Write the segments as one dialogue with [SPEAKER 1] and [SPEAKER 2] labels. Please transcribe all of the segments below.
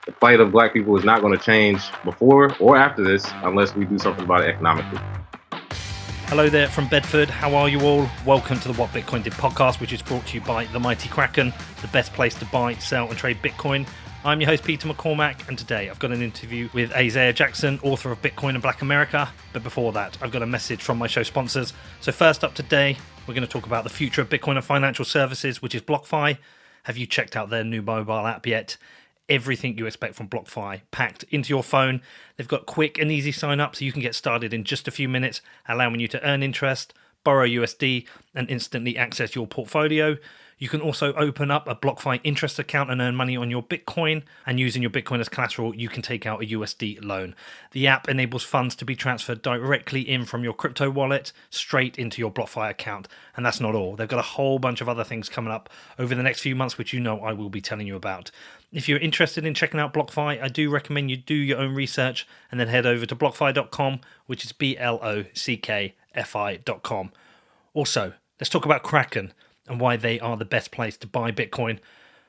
[SPEAKER 1] the plight of Black people is not going to change before or after this unless we do something about it economically.
[SPEAKER 2] Hello there from Bedford. How are you all? Welcome to the What Bitcoin Did podcast, which is brought to you by the Mighty Kraken, the best place to buy, sell and trade Bitcoin. I'm your host, Peter McCormack, and today I've got an interview with Isaiah Jackson, author of Bitcoin and Black America. But before that, I've got a message from my show sponsors. So first up today, we're going to talk about the future of Bitcoin and financial services, which is BlockFi. Have you checked out their new mobile app yet? Everything you expect from BlockFi packed into your phone. They've got quick and easy sign up so you can get started in just a few minutes, allowing you to earn interest, borrow USD, and instantly access your portfolio. You can also open up a BlockFi interest account and earn money on your Bitcoin, and using your Bitcoin as collateral, you can take out a USD loan. The app enables funds to be transferred directly in from your crypto wallet straight into your BlockFi account. And that's not all. They've got a whole bunch of other things coming up over the next few months, which you know I will be telling you about. If you're interested in checking out BlockFi, I do recommend you do your own research and then head over to blockfi.com, which is blockfi.com. Also, let's talk about Kraken and why they are the best place to buy Bitcoin.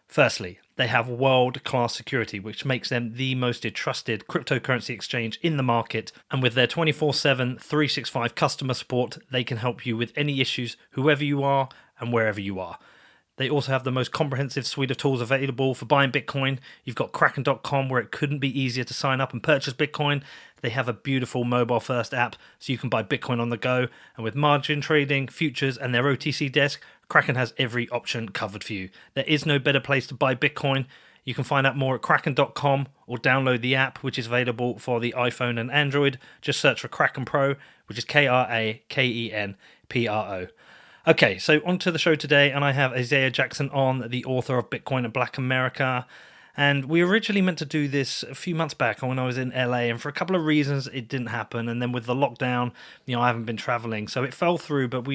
[SPEAKER 2] Firstly, they have world-class security, which makes them the most trusted cryptocurrency exchange in the market. And with their 24/7, 365 customer support, they can help you with any issues, whoever you are and wherever you are. They also have the most comprehensive suite of tools available for buying Bitcoin. You've got Kraken.com, where it couldn't be easier to sign up and purchase Bitcoin. They have a beautiful mobile-first app, so you can buy Bitcoin on the go. And with margin trading, futures, and their OTC desk, Kraken has every option covered for you. There is no better place to buy Bitcoin. You can find out more at Kraken.com or download the app, which is available for the iPhone and Android. Just search for Kraken Pro, which is KrakenPro. Okay, so on to the show today, and I have Isaiah Jackson on, the author of Bitcoin and Black America. And we originally meant to do this a few months back when I was in LA, and for a couple of reasons it didn't happen. And then with the lockdown, I haven't been traveling, so it fell through. But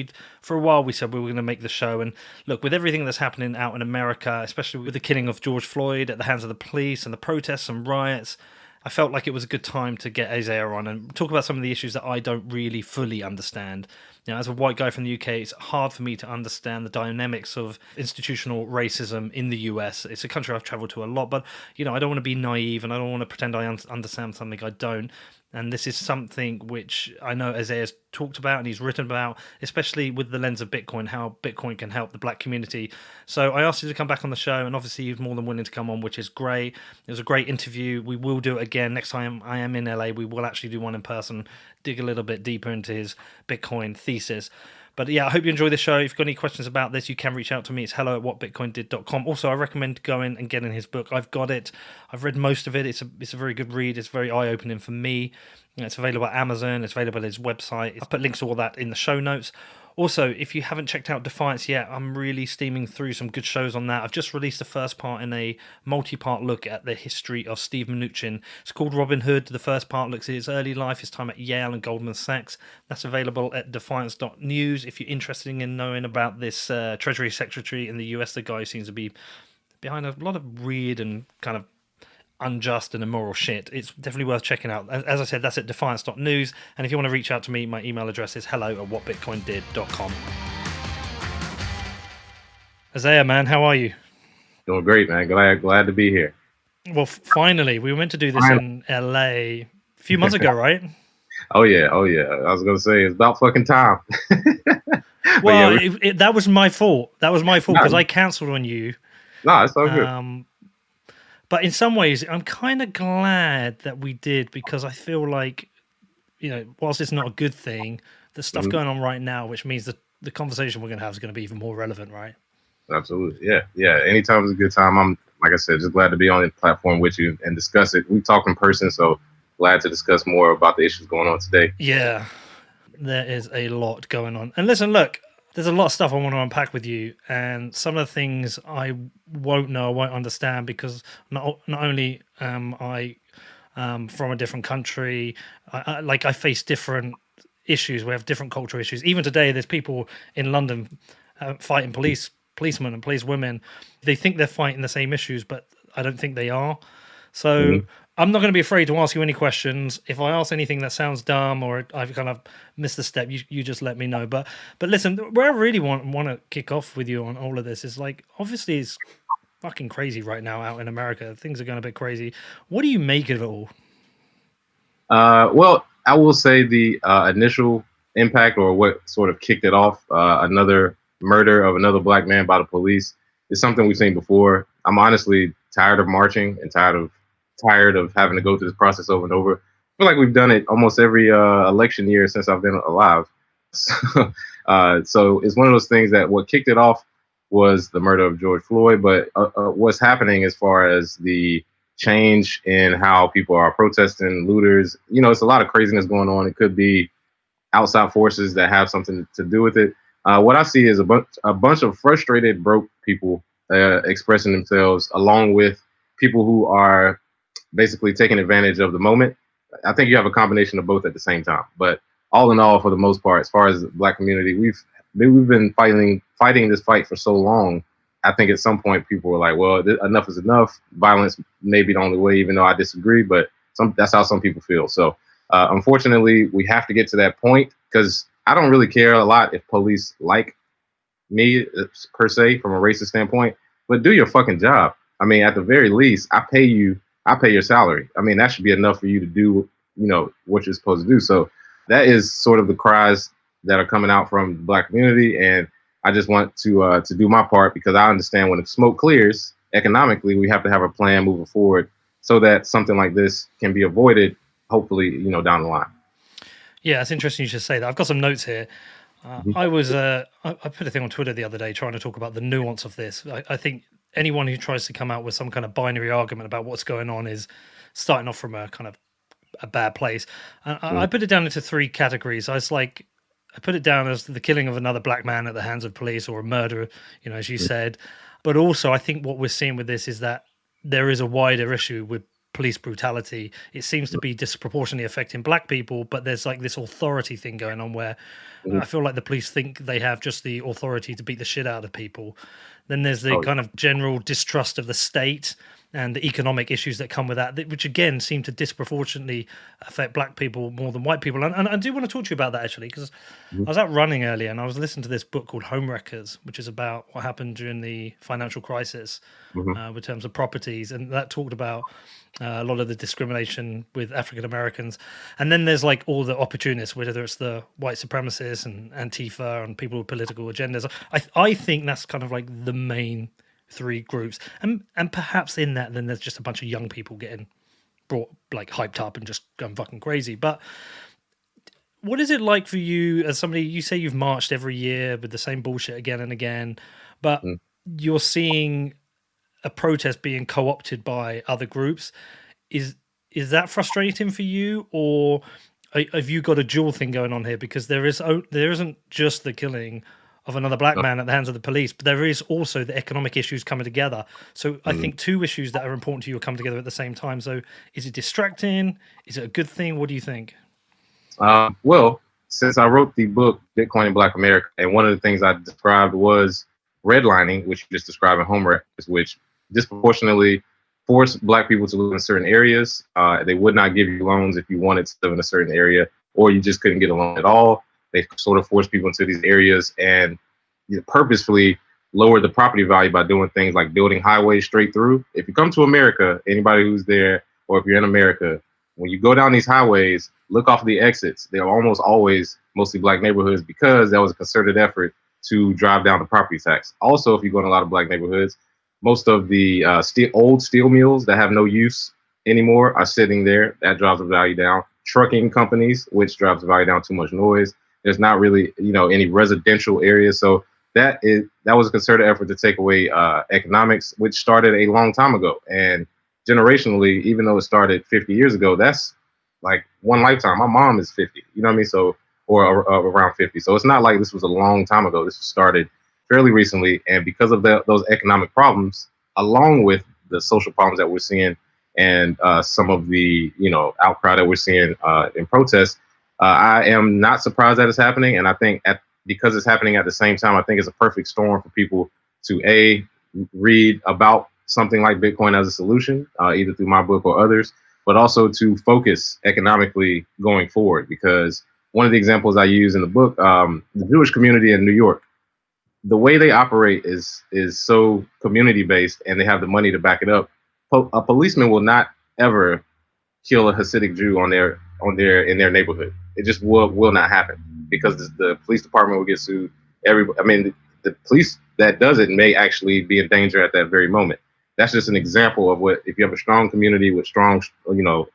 [SPEAKER 2] for a while we said we were going to make the show. And look, with everything that's happening out in America, especially with the killing of George Floyd at the hands of the police and the protests and riots, I felt like it was a good time to get Isaiah on and talk about some of the issues that I don't really fully understand. As a white guy from the UK, it's hard for me to understand the dynamics of institutional racism in the US. It's a country I've traveled to a lot, but I don't want to be naive and I don't want to pretend I understand something I don't. And this is something which I know Isaiah's talked about and he's written about, especially with the lens of Bitcoin, how Bitcoin can help the Black community. So I asked you to come back on the show, and obviously he's more than willing to come on, which is great. It was a great interview. We will do it again. Next time I am in LA, we will actually do one in person, dig a little bit deeper into his Bitcoin thesis. But yeah, I hope you enjoy the show. If you've got any questions about this, you can reach out to me. It's hello@whatbitcoindid.com. Also, I recommend going and getting his book. I've got it. I've read most of it. It's a very good read. It's very eye-opening for me. It's available at Amazon. It's available at his website. I'll put links to all that in the show notes. Also, if you haven't checked out Defiance yet, I'm really steaming through some good shows on that. I've just released the first part in a multi-part look at the history of Steve Mnuchin. It's called Robin Hood. The first part looks at his early life, his time at Yale and Goldman Sachs. That's available at defiance.news. If you're interested in knowing about this Treasury Secretary in the US, the guy who seems to be behind a lot of weird and kind of unjust and immoral shit, it's definitely worth checking out. As I said, that's at defiance.news. And if you want to reach out to me, my email address is hello@whatbitcoindid.com. Isaiah, man, how are you?
[SPEAKER 1] Doing great, man. Glad to be here.
[SPEAKER 2] Well, finally, we were meant to do this in LA a few months ago, right?
[SPEAKER 1] Oh yeah. I was gonna say it's about fucking time.
[SPEAKER 2] Well, that was my fault. Because I cancelled on you.
[SPEAKER 1] No, it's all good.
[SPEAKER 2] But in some ways, I'm kind of glad that we did, because I feel like, whilst it's not a good thing, there's stuff going on right now, which means that the conversation we're going to have is going to be even more relevant, right?
[SPEAKER 1] Absolutely. Yeah. Anytime is a good time. I'm, like I said, just glad to be on the platform with you and discuss it. We talk in person, so glad to discuss more about the issues going on today.
[SPEAKER 2] Yeah, there is a lot going on. And listen, look, there's a lot of stuff I want to unpack with you, and some of the things I won't understand, because not only am I from a different country, I face different issues. We have different cultural issues. Even today, there's people in London fighting policemen and policewomen. They think they're fighting the same issues, but I don't think they are. So I'm not going to be afraid to ask you any questions. If I ask anything that sounds dumb or I've kind of missed a step, you just let me know. But listen, where I really want to kick off with you on all of this is, like, obviously it's fucking crazy right now out in America. Things are going a bit crazy. What do you make of it all?
[SPEAKER 1] Well, I will say the initial impact, or what sort of kicked it off, another murder of another black man by the police, is something we've seen before. I'm honestly tired of marching and tired of having to go through this process over and over. I feel like we've done it almost every election year since I've been alive. So it's one of those things that what kicked it off was the murder of George Floyd, but what's happening as far as the change in how people are protesting, looters. It's a lot of craziness going on. It could be outside forces that have something to do with it. What I see is a bunch of frustrated, broke people expressing themselves, along with people who are basically taking advantage of the moment. I think you have a combination of both at the same time. But all in all, for the most part, as far as the black community, we've been fighting this fight for so long. I think at some point people were like, well, enough is enough. Violence may be the only way, even though I disagree, but that's how some people feel. So unfortunately, we have to get to that point, because I don't really care a lot if police like me per se from a racist standpoint, but do your fucking job. I mean, at the very least, I pay your salary. I mean, that should be enough for you to do, what you're supposed to do. So that is sort of the cries that are coming out from the black community. And I just want to do my part, because I understand when the smoke clears economically, we have to have a plan moving forward so that something like this can be avoided, hopefully, down the line.
[SPEAKER 2] Yeah, it's interesting you should say that. I've got some notes here. I put a thing on Twitter the other day trying to talk about the nuance of this. I think anyone who tries to come out with some kind of binary argument about what's going on is starting off from a kind of a bad place. And I put it down into three categories. I put it down as the killing of another black man at the hands of police, or a murder, as you said. But also, I think what we're seeing with this is that there is a wider issue with police brutality. It seems to be disproportionately affecting black people, but there's like this authority thing going on where I feel like the police think they have just the authority to beat the shit out of people. Then there's the kind of general distrust of the state and the economic issues that come with that, which again seem to disproportionately affect black people more than white people. And I do want to talk to you about that, actually, because I was out running earlier and I was listening to this book called Homewreckers, which is about what happened during the financial crisis with terms of properties. And that talked about a lot of the discrimination with African Americans. And then there's like all the opportunists, whether it's the white supremacists and Antifa and people with political agendas. I think that's kind of like the main three groups, and perhaps in that then there's just a bunch of young people getting brought, like, hyped up and just going fucking crazy. But what is it like for you as somebody, you say you've marched every year with the same bullshit again and again, but you're seeing a protest being co-opted by other groups. Is that frustrating for you, or have you got a dual thing going on here? Because there isn't just the killing of another black man at the hands of the police, but there is also the economic issues coming together. So I think two issues that are important to you are coming together at the same time. So is it distracting? Is it a good thing? What do you think?
[SPEAKER 1] Well, since I wrote the book, Bitcoin in Black America, and one of the things I described was redlining, which you just described in Homewreckers, which disproportionately forced black people to live in certain areas. They would not give you loans if you wanted to live in a certain area, or you just couldn't get a loan at all. They sort of forced people into these areas and purposefully lowered the property value by doing things like building highways straight through. If you come to America, anybody who's there, or if you're in America, when you go down these highways, look off the exits. They're almost always mostly black neighborhoods, because that was a concerted effort to drive down the property tax. Also, if you go in a lot of black neighborhoods, most of the old steel mills that have no use anymore are sitting there. That drives the value down. Trucking companies, which drives the value down, too much noise. There's not really, any residential areas. So that was a concerted effort to take away economics, which started a long time ago. And generationally, even though it started 50 years ago, that's like one lifetime. My mom is 50, you know what I mean? So, or around 50. So it's not like this was a long time ago. This started fairly recently. And because of those economic problems, along with the social problems that we're seeing and some of the, outcry that we're seeing in protests, I am not surprised that it's happening. And I think because it's happening at the same time, I think it's a perfect storm for people to read about something like Bitcoin as a solution, either through my book or others, but also to focus economically going forward. Because one of the examples I use in the book, the Jewish community in New York, the way they operate is so community based, and they have the money to back it up. A policeman will not ever kill a Hasidic Jew in their neighborhood. It just will not happen because the police department will get sued. I mean, the police that does it may actually be in danger at that very moment. That's just an example of what if you have a strong community with strong,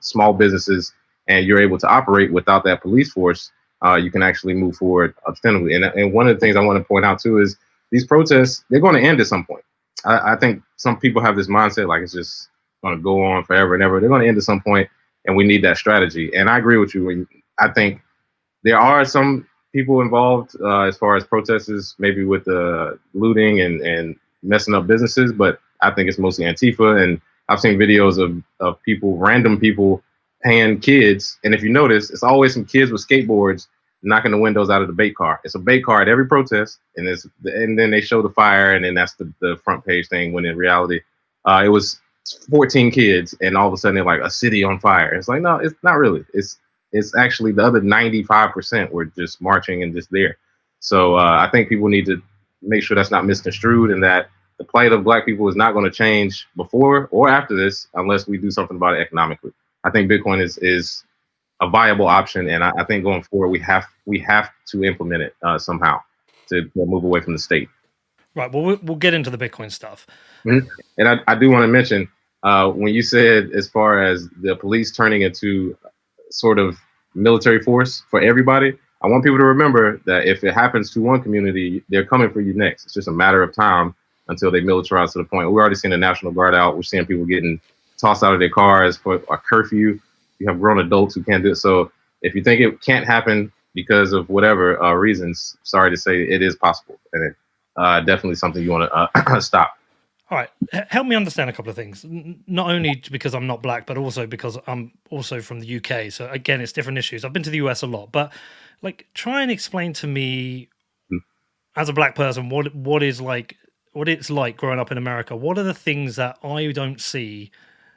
[SPEAKER 1] small businesses, and you're able to operate without that police force, you can actually move forward ostensibly. And one of the things I want to point out too is these protests, they're going to end at some point. I think some people have this mindset like it's just going to go on forever and ever. They're going to end at some point, and we need that strategy. And I agree with you. I think there are some people involved as far as protesters, maybe with looting and messing up businesses, but I think it's mostly Antifa. And I've seen videos of people, random people, paying kids. And if you notice, it's always some kids with skateboards knocking the windows out of the bait car. It's a bait car at every protest, and then they show the fire, and then that's the front page thing. When in reality, it was 14 kids, and all of a sudden they're like a city on fire. It's like, no, it's not really. It's actually the other 95% were just marching and just there. So I think people need to make sure that's not misconstrued, and that the plight of Black people is not going to change before or after this unless we do something about it economically. I think Bitcoin is a viable option, and I think going forward we have to implement it somehow to move away from the state.
[SPEAKER 2] Right. Well, we'll get into the Bitcoin stuff.
[SPEAKER 1] Mm-hmm. And I do want to mention when you said as far as the police turning into sort of military force for everybody, I want people to remember that if it happens to one community, they're coming for you next. It's just a matter of time until they militarize to the point. We're already seeing the National Guard out. We're seeing people getting tossed out of their cars for a curfew. You have grown adults who can't do it. So if you think it can't happen because of whatever reasons, sorry to say, it is possible. And it definitely something you want to stop.
[SPEAKER 2] All right. Help me understand a couple of things. Not only because I'm not Black, but also because I'm also from the UK. So again, it's different issues. I've been to the US a lot, but like, try and explain to me as a Black person, what it's like growing up in America. What are the things that I don't see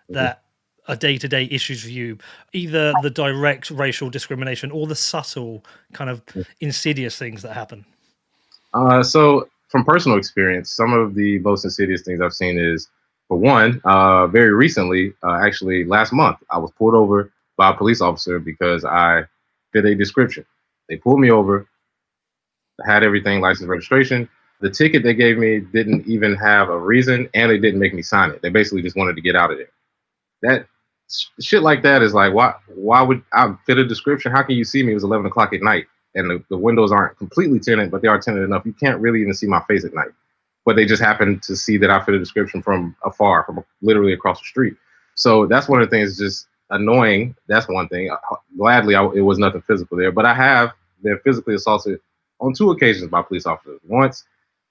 [SPEAKER 2] that are day-to-day issues for you, either the direct racial discrimination or the subtle kind of insidious things that happen?
[SPEAKER 1] So from personal experience, some of the most insidious things I've seen is, for one, very recently, actually last month, I was pulled over by a police officer because I fit a description. They pulled me over, had everything, license, registration. The ticket they gave me didn't even have a reason, and they didn't make me sign it. They basically just wanted to get out of there. That shit like that is like, why would I fit a description? How can you see me? It was 11 o'clock at night, and the windows aren't completely tinted, but they are tinted enough. You can't really even see my face at night. But they just happen to see that I fit a description from afar, from literally across the street. So that's one of the things, just annoying. That's one thing. Gladly, it was nothing physical there, but I have been physically assaulted on 2 occasions by police officers. Once,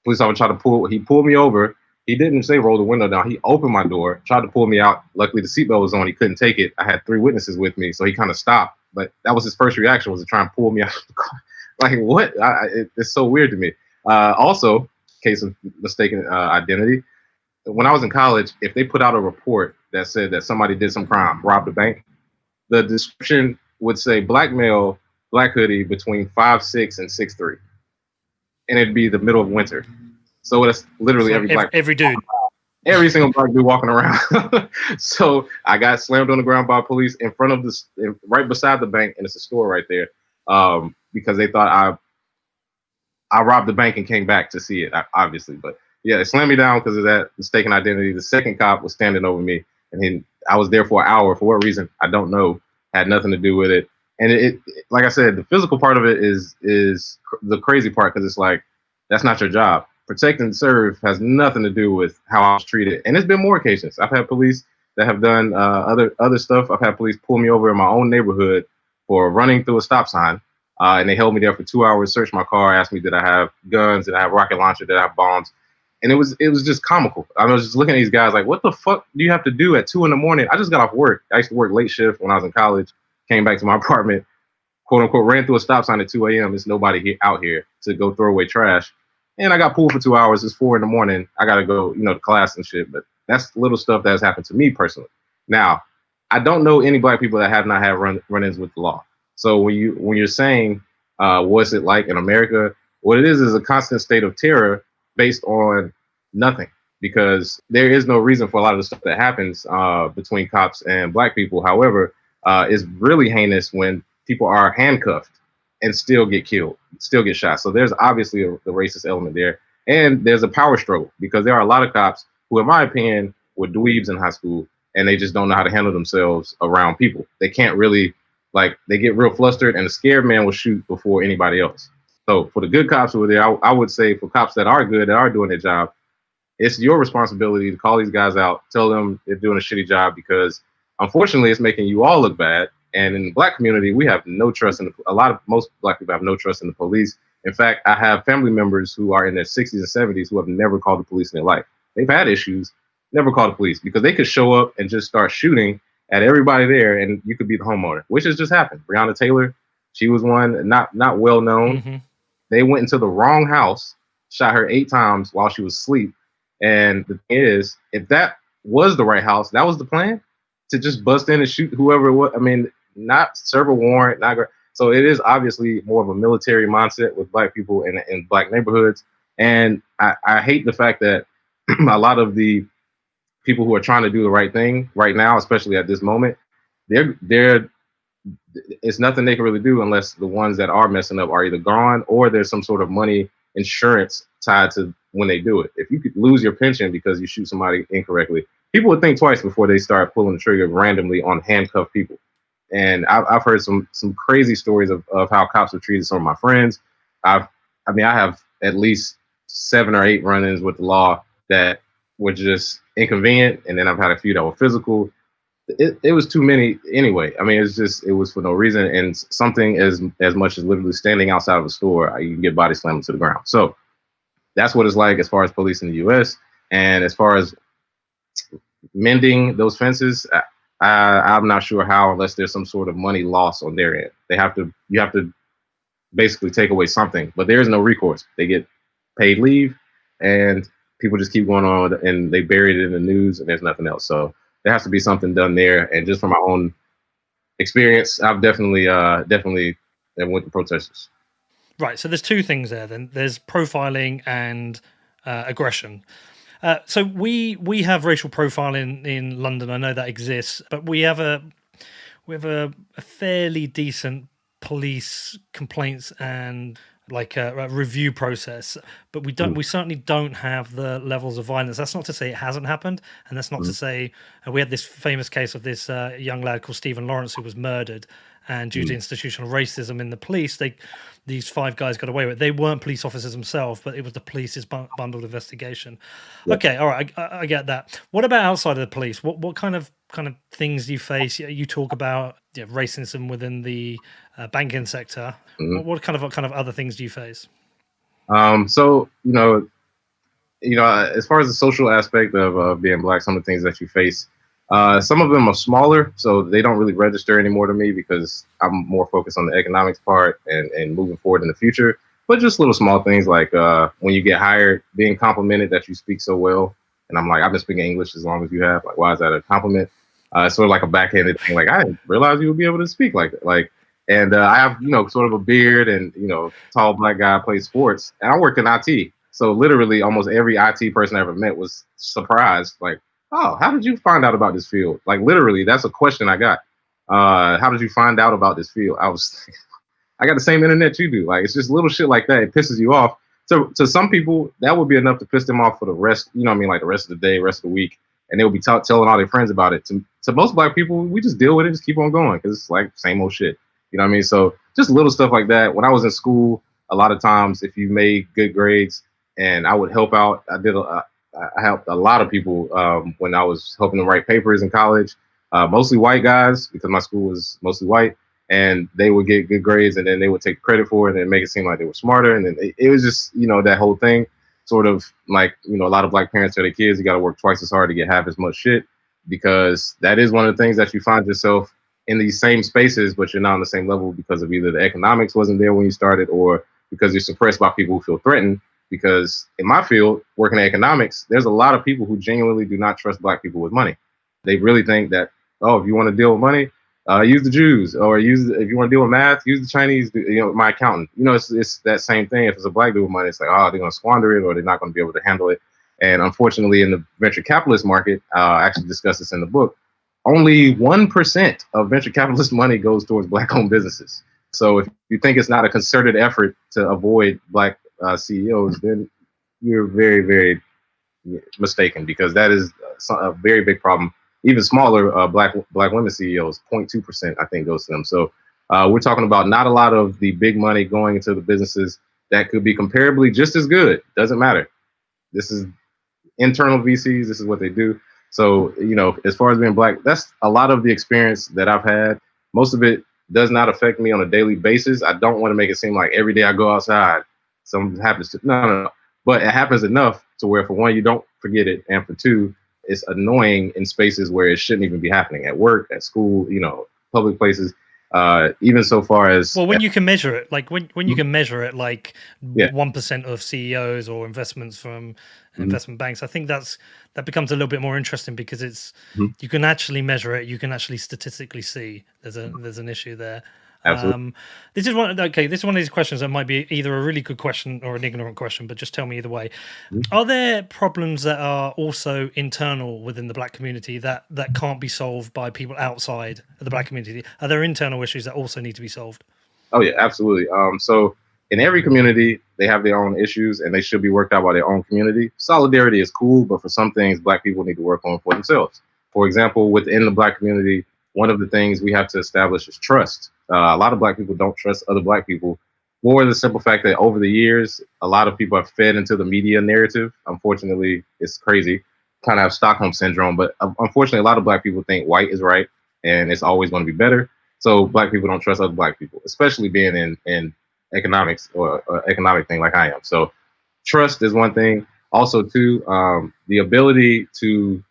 [SPEAKER 1] police officer he pulled me over. He didn't say roll the window down. He opened my door, tried to pull me out. Luckily, the seatbelt was on. He couldn't take it. I had 3 witnesses with me, so he kind of stopped. But that was his first reaction, was to try and pull me out of the car. Like, what? It's so weird to me. Also, case of mistaken identity. When I was in college, if they put out a report that said that somebody did some crime, robbed a bank, the description would say black male, black hoodie, between 5'6" and 6'3", and it'd be the middle of winter. So it's literally
[SPEAKER 2] every dude.
[SPEAKER 1] Every single black dude walking around. So I got slammed on the ground by police in front of right beside the bank, and it's a store right there, because they thought I robbed the bank and came back to see it, obviously. But yeah, they slammed me down because of that mistaken identity. The second cop was standing over me, and I was there for an hour. For what reason, I don't know. Had nothing to do with it. And it like I said, the physical part of it is the crazy part, because it's like, that's not your job. Protect and serve has nothing to do with how I was treated. And there's been more occasions. I've had police that have done other stuff. I've had police pull me over in my own neighborhood for running through a stop sign. And they held me there for 2 hours, searched my car, asked me, did I have guns? Did I have rocket launcher? Did I have bombs? And it was just comical. I was just looking at these guys like, what the fuck do you have to do at 2 a.m? I just got off work. I used to work late shift when I was in college, came back to my apartment, quote unquote, ran through a stop sign at 2 a.m. There's nobody out here to go throw away trash. And I got pulled for 2 hours. It's 4 a.m. I got to go, to class and shit. But that's little stuff that has happened to me personally. Now, I don't know any black people that have not had run-ins with the law. So when you're saying, what's it like in America? What it is a constant state of terror based on nothing, because there is no reason for a lot of the stuff that happens between cops and black people. However, it's really heinous when people are handcuffed and still get killed, still get shot. So there's obviously the racist element there. And there's a power struggle, because there are a lot of cops who, in my opinion, were dweebs in high school, and they just don't know how to handle themselves around people. They can't really, like, they get real flustered, and a scared man will shoot before anybody else. So for the good cops who are there, I would say for cops that are good, that are doing their job, it's your responsibility to call these guys out, tell them they're doing a shitty job, because unfortunately it's making you all look bad. And in the black community, we have no trust in most black people have no trust in the police. In fact, I have family members who are in their 60s and 70s who have never called the police in their life. They've had issues, never called the police, because they could show up and just start shooting at everybody there, and you could be the homeowner, which has just happened. Breonna Taylor, she was one, not well known. Mm-hmm. They went into the wrong house, shot her 8 times while she was asleep. And the thing is, if that was the right house, that was the plan, to just bust in and shoot whoever it was. I mean, not serve a warrant, so it is obviously more of a military mindset with black people in black neighborhoods. And I hate the fact that a lot of the people who are trying to do the right thing right now, especially at this moment, they're it's nothing they can really do unless the ones that are messing up are either gone or there's some sort of money insurance tied to when they do it. If you could lose your pension because you shoot somebody incorrectly, people would think twice before they start pulling the trigger randomly on handcuffed people. And I've heard some crazy stories of how cops have treated some of my friends. I have at least 7 or 8 run-ins with the law that were just inconvenient, and then I've had a few that were physical. It was too many anyway. I mean, it was for no reason. And something as much as literally standing outside of a store, you can get body slammed to the ground. So that's what it's like as far as police in the U.S. And as far as mending those fences, I'm not sure how, unless there's some sort of money loss on their end. You have to basically take away something, but there is no recourse. They get paid leave, and people just keep going on, and they bury it in the news, and there's nothing else. So there has to be something done there. And just from my own experience, I've definitely been with the protesters.
[SPEAKER 2] Right. So there's 2 things there. Then there's profiling and aggression. So we have racial profiling in London. I know that exists, but we have a fairly decent police complaints and like a review process, but we certainly don't have the levels of violence. That's not to say it hasn't happened, and that's not to say we had this famous case of this young lad called Stephen Lawrence who was murdered, and due to institutional racism in the police, these 5 guys got away with it. They weren't police officers themselves, but it was the police's bundled investigation. Yeah. Okay, all right, I get that. What about outside of the police? What kind of things do you face? You talk about racism within the banking sector. Mm-hmm. What kind of other things do you face?
[SPEAKER 1] So as far as the social aspect of being black, some of the things that you face, some of them are smaller, so they don't really register anymore to me because I'm more focused on the economics part and moving forward in the future. But just little small things like when you get hired, being complimented that you speak so well. And I'm like, I've been speaking English as long as you have. Like, why is that a compliment? It's sort of like a backhanded thing. Like, I didn't realize you would be able to speak like that. Like, and I have, sort of a beard and, tall black guy, plays sports. And I work in IT. So literally almost every IT person I ever met was surprised. Like, oh, how did you find out about this field? Like, literally, that's a question I got. How did you find out about this field? I got the same internet you do. Like, it's just little shit like that. It pisses you off. So to some people, that would be enough to piss them off for the rest, like the rest of the day, rest of the week. And they would be telling all their friends about it. To most black people, we just deal with it, just keep on going because it's like same old shit. You know what I mean? So just little stuff like that. When I was in school, a lot of times if you made good grades and I would help out, I helped a lot of people when I was helping them write papers in college, mostly white guys because my school was mostly white. And they would get good grades and then they would take credit for it and make it seem like they were smarter. And then it was just, that whole thing sort of like, a lot of black parents tell their kids, you got to work twice as hard to get half as much shit, because that is one of the things that you find yourself in these same spaces, but you're not on the same level because of either the economics wasn't there when you started or because you're suppressed by people who feel threatened. Because in my field, working in economics, there's a lot of people who genuinely do not trust black people with money. They really think that, oh, if you want to deal with money, Use the Jews, or if you want to deal with math, use the Chinese. My accountant. It's that same thing. If it's a black dude with money, it's like, oh, they're going to squander it, or they're not going to be able to handle it. And unfortunately, in the venture capitalist market, I actually discuss this in the book. Only 1% of venture capitalist money goes towards black-owned businesses. So if you think it's not a concerted effort to avoid black CEOs, then you're very, very mistaken, because that is a very big problem. Even smaller black women CEOs, 0.2% I think goes to them. So we're talking about not a lot of the big money going into the businesses that could be comparably just as good. Doesn't matter. This is internal VCs. This is what they do. So, as far as being black, that's a lot of the experience that I've had. Most of it does not affect me on a daily basis. I don't want to make it seem like every day I go outside, something happens to, no. But it happens enough to where, for one, you don't forget it. And for two, it's annoying in spaces where it shouldn't even be happening, at work, at school, public places. Even so far as,
[SPEAKER 2] well, when you can measure it, like when you can measure it, like 1% of CEOs or investments from investment banks, I think that becomes a little bit more interesting, because it's you can actually measure it, you can actually statistically see there's an issue there.
[SPEAKER 1] Absolutely.
[SPEAKER 2] This is one of these questions that might be either a really good question or an ignorant question, but just tell me either way. Are there problems that are also internal within the black community that can't be solved by people outside of the black community? Are there internal issues that also need to be solved?
[SPEAKER 1] Oh yeah, absolutely. So in every community, they have their own issues, and they should be worked out by their own community. Solidarity is cool, but for some things, black people need to work on for themselves. For example, within the black community, one of the things we have to establish is trust. A lot of black people don't trust other black people, for the simple fact that over the years, a lot of people have fed into the media narrative. Unfortunately, it's crazy, kind of have Stockholm syndrome, but unfortunately, a lot of black people think white is right and it's always going to be better. So black people don't trust other black people, especially being in economics or economic thing like I am. So trust is one thing. Also, too, the ability to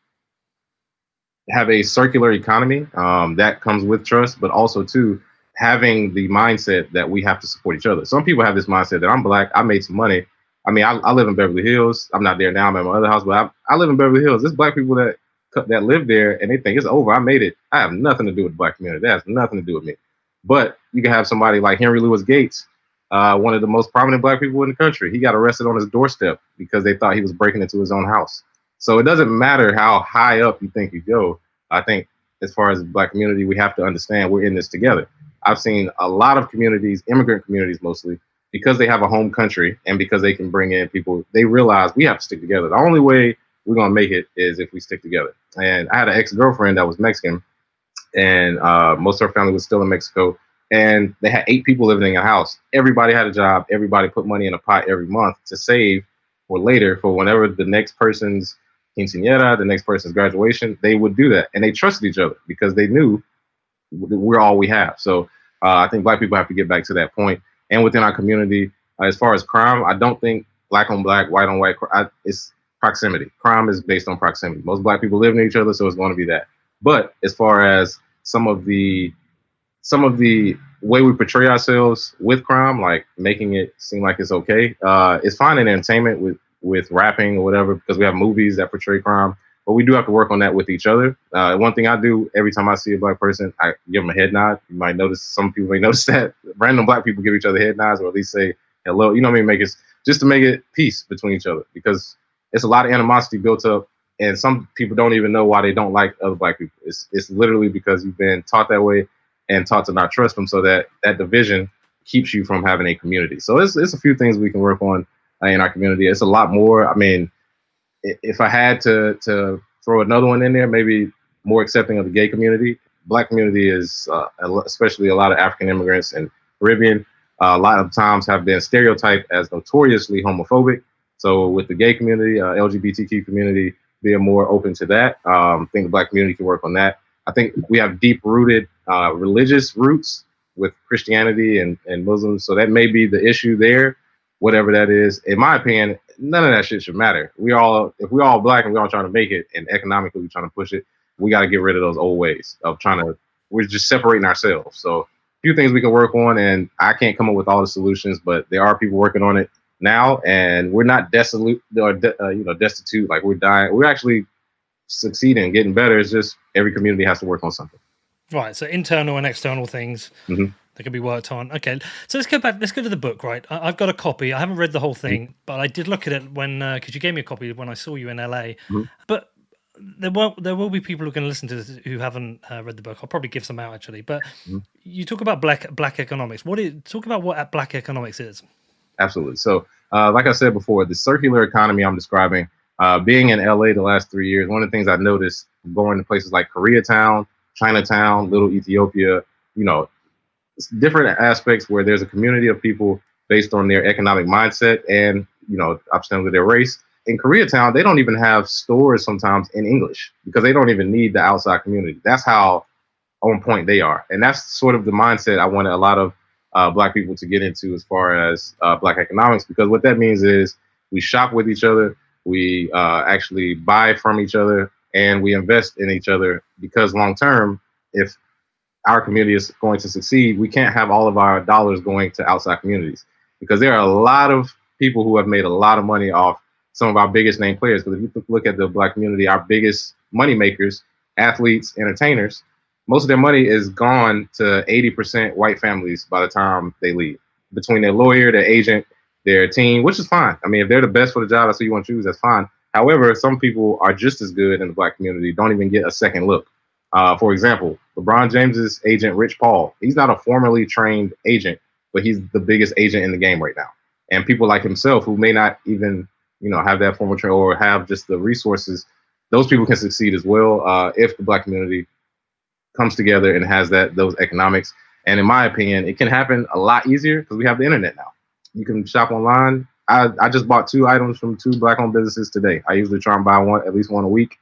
[SPEAKER 1] have a circular economy that comes with trust, but also, too, having the mindset that we have to support each other. Some people have this mindset that I'm black, I made some money. I mean, I live in Beverly Hills. I'm not there now. I'm at my other house, but I live in Beverly Hills. There's black people that live there, and they think it's over. I made it. I have nothing to do with the black community. That has nothing to do with me. But you can have somebody like Henry Louis Gates, one of the most prominent black people in the country. He got arrested on his doorstep because they thought he was breaking into his own house. So it doesn't matter how high up you think you go. I think as far as the black community, we have to understand we're in this together. I've seen a lot of communities, immigrant communities mostly, because they have a home country and because they can bring in people, they realize we have to stick together. The only way we're going to make it is if we stick together. And I had an ex-girlfriend that was Mexican, and most of her family was still in Mexico. And they had 8 people living in a house. Everybody had a job. Everybody put money in a pot every month to save for later, for whenever the next person's quinceañera, the next person's graduation, they would do that. And they trusted each other because they knew we're all we have. So I think black people have to get back to that point. And within our community, as far as crime, I don't think black on black, white on white, it's proximity. Crime is based on proximity. Most black people live near each other, so it's going to be that. But as far as some of the way we portray ourselves with crime, like making it seem like it's okay, it's fine in entertainment with rapping or whatever, because we have movies that portray crime. But we do have to work on that with each other. One thing I do every time I see a black person, I give them a head nod. You might notice, some people may notice that random black people give each other head nods, or at least say hello. You know what I mean? Just to make it peace between each other, because it's a lot of animosity built up, and some people don't even know why they don't like other black people. It's literally because you've been taught that way and taught to not trust them, so that division keeps you from having a community. So it's a few things we can work on in our community. It's a lot more. I mean, if I had to throw another one in there, maybe more accepting of the gay community. Black community is, especially a lot of African immigrants and Caribbean, a lot of times have been stereotyped as notoriously homophobic. So with the gay community, LGBTQ community, being more open to that, I think the black community can work on that. I think we have deep-rooted religious roots with Christianity and Muslims, so that may be the issue there, whatever that is. In my opinion, none of that shit should matter. If we're all black and we're all trying to make it, and economically we're trying to push it, we got to get rid of those old ways of we're just separating ourselves. So a few things we can work on, and I can't come up with all the solutions, but there are people working on it now, and we're not destitute, like we're dying. We're actually succeeding, getting better. It's just every community has to work on something.
[SPEAKER 2] Right. So internal and external things
[SPEAKER 1] Hmm.
[SPEAKER 2] that can be worked on. Okay. So let's go back. Let's go to the book. Right. I've got a copy. I haven't read the whole thing, but I did look at it when because you gave me a copy when I saw you in LA.
[SPEAKER 1] Hmm.
[SPEAKER 2] But there will be people who are going to listen to this who haven't read the book. I'll probably give some out actually. But
[SPEAKER 1] Hmm.
[SPEAKER 2] you talk about black economics. Talk about what black economics is.
[SPEAKER 1] Absolutely. So, like I said before, the circular economy I'm describing, being in LA the last 3 years, one of the things I've noticed going to places like Koreatown, Chinatown, Little Ethiopia, you know, different aspects where there's a community of people based on their economic mindset and, ostensibly their race. In Koreatown, they don't even have stores sometimes in English because they don't even need the outside community. That's how on point they are. And that's sort of the mindset I wanted a lot of black people to get into as far as black economics, because what that means is we shop with each other, we actually buy from each other, and we invest in each other because long term, if our community is going to succeed, we can't have all of our dollars going to outside communities because there are a lot of people who have made a lot of money off some of our biggest name players. Because if you look at the black community, our biggest money makers, athletes, entertainers, most of their money is gone to 80% white families by the time they leave. Between their lawyer, their agent, their team, which is fine. I mean, if they're the best for the job, that's who you want to choose, that's fine. However, some people are just as good in the black community, don't even get a second look. For example, LeBron James's agent, Rich Paul, he's not a formally trained agent, but he's the biggest agent in the game right now. And people like himself who may not even, have that formal training or have just the resources, those people can succeed as well if the black community comes together and has those economics. And in my opinion, it can happen a lot easier because we have the internet now. You can shop online. I just bought 2 items from 2 black-owned businesses today. I usually try and buy at least one a week,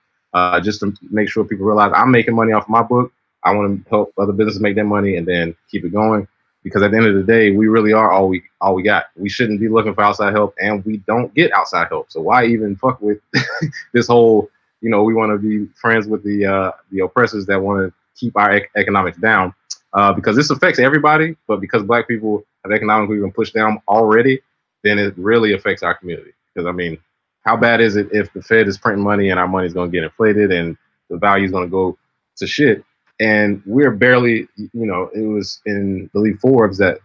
[SPEAKER 1] just to make sure people realize I'm making money off my book. I want to help other businesses make their money and then keep it going. Because at the end of the day, we really are all we got. We shouldn't be looking for outside help, and we don't get outside help. So why even fuck with this whole? We want to be friends with the oppressors that want to keep our economics down, because this affects everybody. But because black people have economically been pushed down already, then it really affects our community. Because I mean, how bad is it if the Fed is printing money and our money is going to get inflated and the value is going to go to shit? And we're barely, it was in, I believe, Forbes that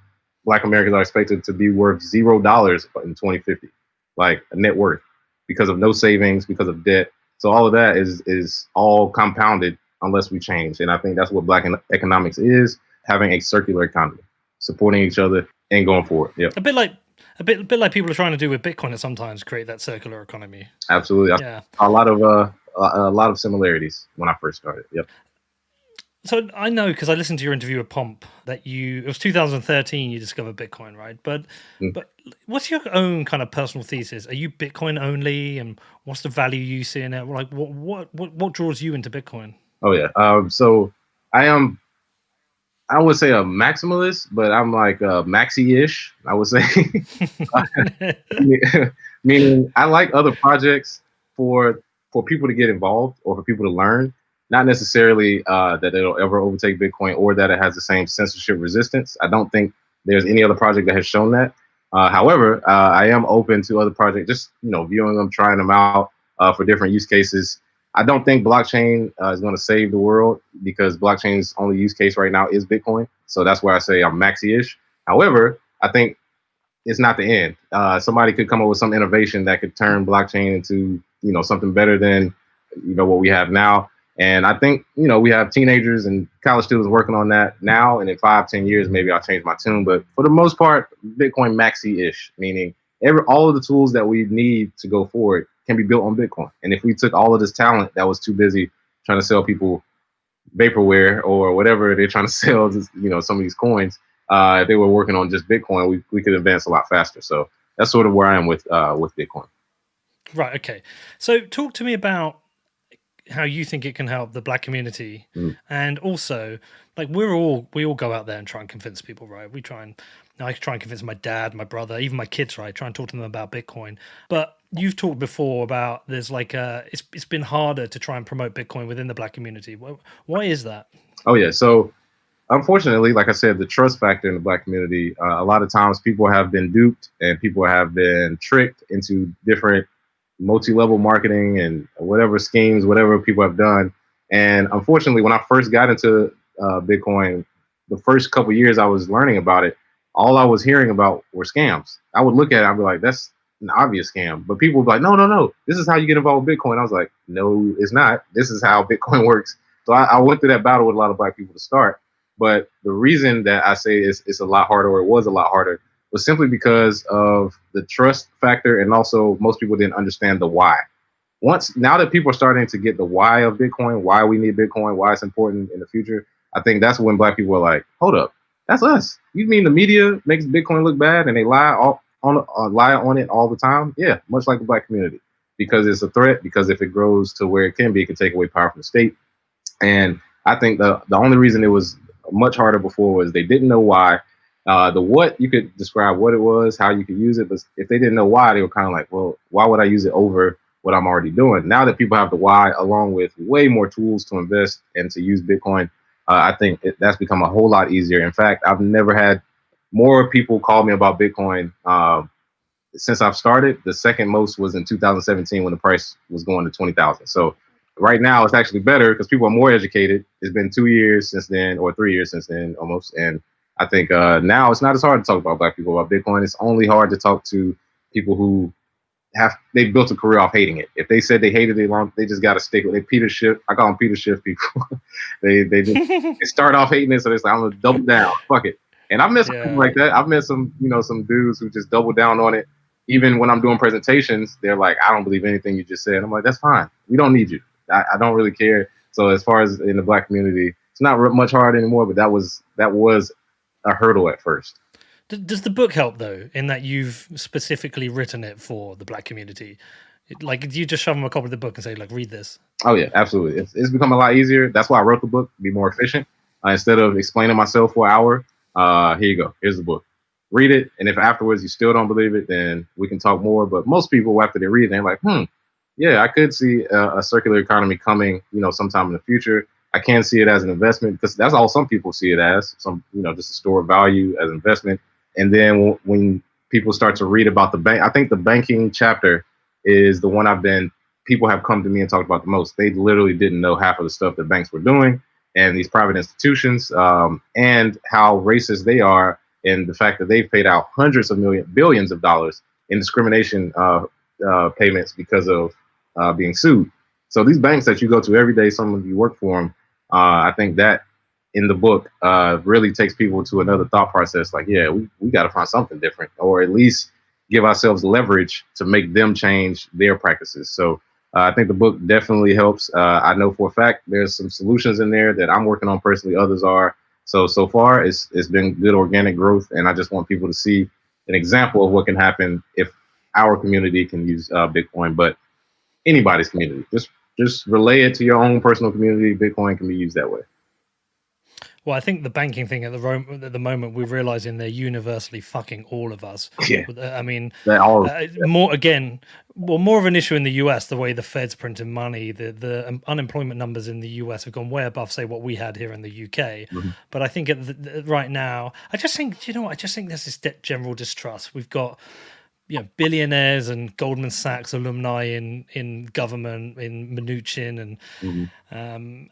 [SPEAKER 1] black Americans are expected to be worth $0 in 2050, like a net worth, because of no savings, because of debt. So all of that is all compounded unless we change. And I think that's what black economics is, having a circular economy, supporting each other and going forward. Yeah.
[SPEAKER 2] A bit like people are trying to do with Bitcoin at sometimes, create that circular economy.
[SPEAKER 1] Absolutely.
[SPEAKER 2] Yeah.
[SPEAKER 1] A lot of similarities when I first started. Yep.
[SPEAKER 2] So I know because I listened to your interview with Pomp that it was 2013 you discovered Bitcoin, right? But what's your own kind of personal thesis? Are you Bitcoin only, and what's the value you see in it? Like what draws you into Bitcoin?
[SPEAKER 1] Oh yeah. So I would say a maximalist, but I'm like maxi-ish, I would say. Meaning I like other projects for people to get involved or for people to learn, not necessarily that it'll ever overtake Bitcoin or that it has the same censorship resistance. I don't think there's any other project that has shown that. However, I am open to other projects, just viewing them, trying them out for different use cases. I don't think blockchain is going to save the world because blockchain's only use case right now is Bitcoin. So that's where I say I'm maxi-ish. However, I think it's not the end. Somebody could come up with some innovation that could turn blockchain into something better than what we have now. And I think we have teenagers and college students working on that now. And in 5-10 years, maybe I'll change my tune. But for the most part, Bitcoin maxi-ish, meaning all of the tools that we need to go forward can be built on Bitcoin. And if we took all of this talent that was too busy trying to sell people vaporware or whatever they're trying to sell, some of these coins, if they were working on just Bitcoin, we could advance a lot faster. So that's sort of where I am with Bitcoin.
[SPEAKER 2] Right. Okay. So talk to me about how you think it can help the black community, and also like we all go out there and try and convince people, right? I try and convince my dad, my brother, even my kids, right? Try and talk to them about Bitcoin. But you've talked before about there's like it's been harder to try and promote Bitcoin within the black community. Why is that?
[SPEAKER 1] Oh yeah. So unfortunately, like I said, the trust factor in the black community, a lot of times people have been duped and people have been tricked into different multi-level marketing and whatever schemes, whatever people have done. And unfortunately, when I first got into Bitcoin, the first couple years I was learning about it, all I was hearing about were scams. I would look at it, I'd be like, that's an obvious scam. But people would be like, no, no, no, this is how you get involved with Bitcoin. I was like, no, it's not. This is how Bitcoin works. So I went through that battle with a lot of black people to start. But the reason that I say it's a lot harder, or it was a lot harder, was simply because of the trust factor, and also most people didn't understand the why. Now that people are starting to get the why of Bitcoin, why we need Bitcoin, why it's important in the future, I think that's when black people are like, hold up, that's us. You mean the media makes Bitcoin look bad and they lie on it all the time? Yeah, much like the black community, because it's a threat. Because if it grows to where it can be, it can take away power from the state. And I think the only reason it was much harder before was they didn't know why. The what, you could describe what it was, how you could use it, but if they didn't know why, they were kind of like, well, why would I use it over what I'm already doing? Now that people have the why, along with way more tools to invest and to use Bitcoin, I think that's become a whole lot easier. In fact, I've never had more people call me about Bitcoin since I've started. The second most was in 2017 when the price was going to 20,000. So right now it's actually better because people are more educated. It's been 2 years since then, or 3 years since then almost. And I think now it's not as hard to talk about black people about Bitcoin. It's only hard to talk to people who they've built a career off hating it. If they said they hated it long, they just got to stick with it. Peter Schiff, I call them Peter Schiff people. they start off hating it, so they're like, I'm gonna double down, fuck it. And I've met some people like that. I've met some dudes who just double down on it. Even when I'm doing presentations, they're like, I don't believe anything you just said. I'm like, that's fine. We don't need you. I don't really care. So as far as in the black community, it's not much hard anymore. But that was a hurdle at first.
[SPEAKER 2] Does the book help, though, in that you've specifically written it for the black community? Like, do you just shove them a copy of the book and say, like, read this?
[SPEAKER 1] Oh, yeah, absolutely. It's become a lot easier. That's why I wrote the book, to be more efficient. Instead of explaining myself for an hour, here you go. Here's the book. Read it. And if afterwards you still don't believe it, then we can talk more. But most people, after they read it, they're like, yeah, I could see a circular economy coming, sometime in the future. I can see it as an investment, because that's all some people see it as, just a store of value as investment. And then when people start to read about the bank, I think the banking chapter is the one people have come to me and talked about the most. They literally didn't know half of the stuff that banks were doing and these private institutions, and how racist they are, and the fact that they've paid out hundreds of billions of dollars in discrimination payments because of being sued. So these banks that you go to every day, some of you work for them, I think that in the book really takes people to another thought process. Like, yeah, we got to find something different, or at least give ourselves leverage to make them change their practices. So I think the book definitely helps. I know for a fact there's some solutions in there that I'm working on personally. Others are. So far, it's been good organic growth. And I just want people to see an example of what can happen if our community can use Bitcoin, but anybody's community. Just relay it to your own personal community. Bitcoin can be used that way.
[SPEAKER 2] Well, I think the banking thing at the moment, we're realizing they're universally fucking all of us.
[SPEAKER 1] Yeah.
[SPEAKER 2] I mean, more of an issue in the US, the way the Fed's printing money. The unemployment numbers in the US have gone way above, say, what we had here in the UK.
[SPEAKER 1] Mm-hmm.
[SPEAKER 2] But I think right now, I just think there's this general distrust. We've got billionaires and Goldman Sachs alumni in government, in Mnuchin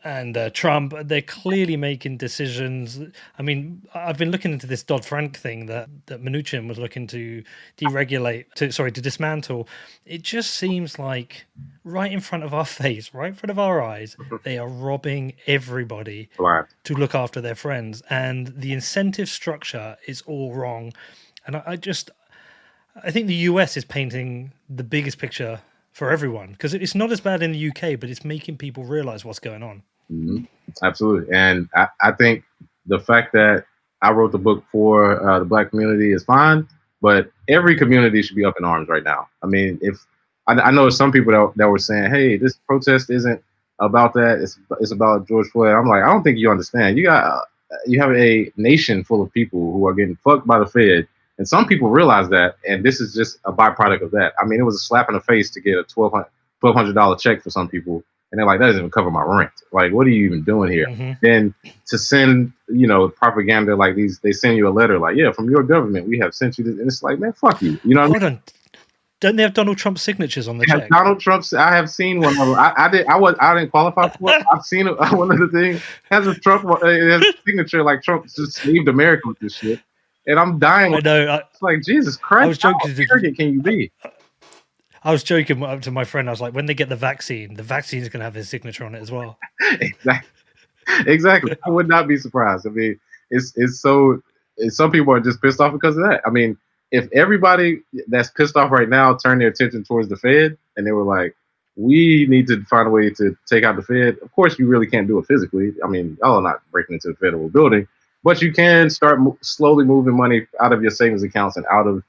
[SPEAKER 2] and Trump. They're clearly making decisions. I mean, I've been looking into this Dodd-Frank thing that Mnuchin was looking to to dismantle. It just seems like right in front of our face, right in front of our eyes, they are robbing everybody to look after their friends. And the incentive structure is all wrong. And I think the US is painting the biggest picture for everyone, because it's not as bad in the UK, but it's making people realize what's going on.
[SPEAKER 1] Mm-hmm. Absolutely. And I think the fact that I wrote the book for the black community is fine, but every community should be up in arms right now. I mean, if I know some people that were saying, hey, this protest isn't about that. It's about George Floyd. I'm like, I don't think you understand. You have a nation full of people who are getting fucked by the Fed. And some people realize that, and this is just a byproduct of that. I mean, it was a slap in the face to get a $1,200 check for some people, and they're like, that doesn't even cover my rent. Like, what are you even doing here? Mm-hmm. Then to send, propaganda like these, they send you a letter like, yeah, from your government, we have sent you this, and it's like, man, fuck you. You know what I mean?
[SPEAKER 2] Don't they have Donald Trump's signatures on the check?
[SPEAKER 1] Donald Trump's. I have seen one of them. I didn't qualify for it. I've seen it. One of the things has a Trump. It has a signature like Trump just saved America with this shit, and I'm dying.
[SPEAKER 2] I know.
[SPEAKER 1] It's like Jesus Christ.
[SPEAKER 2] I was joking.
[SPEAKER 1] How arrogant can you be?
[SPEAKER 2] I was joking to my friend. I was like, when they get the vaccine is going to have his signature on it as well.
[SPEAKER 1] Exactly. I would not be surprised. I mean, some people are just pissed off because of that. I mean, if everybody that's pissed off right now turned their attention towards the Fed and they were like, we need to find a way to take out the Fed. Of course, you really can't do it physically. I mean, y'all are not breaking into the federal building, but you can start slowly moving money out of your savings accounts and out of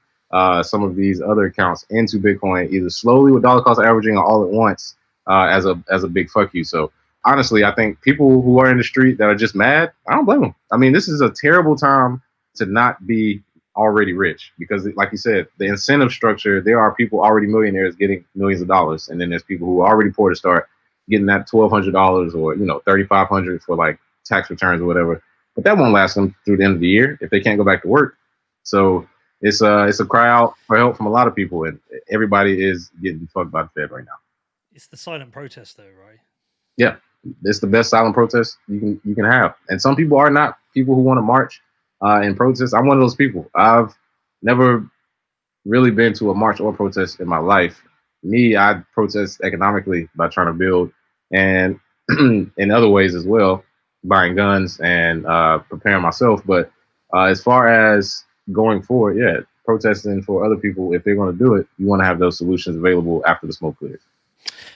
[SPEAKER 1] some of these other accounts into Bitcoin, either slowly with dollar cost averaging or all at once as a big fuck you. So honestly, I think people who are in the street that are just mad, I don't blame them. I mean, this is a terrible time to not be already rich because, like you said, the incentive structure, there are people already millionaires getting millions of dollars. And then there's people who are already poor to start getting that $1,200 or, $3,500 for like tax returns or whatever. But that won't last them through the end of the year if they can't go back to work. So it's a cry out for help from a lot of people, and everybody is getting fucked by the Fed right now.
[SPEAKER 2] It's the silent protest, though, right?
[SPEAKER 1] Yeah, it's the best silent protest you can have. And some people are not people who want to march and protest. I'm one of those people. I've never really been to a march or protest in my life. I protest economically by trying to build, and in other ways as well, buying guns and preparing myself. But as far as going forward, yeah, protesting for other people, if they're going to do it, you want to have those solutions available after the smoke clears.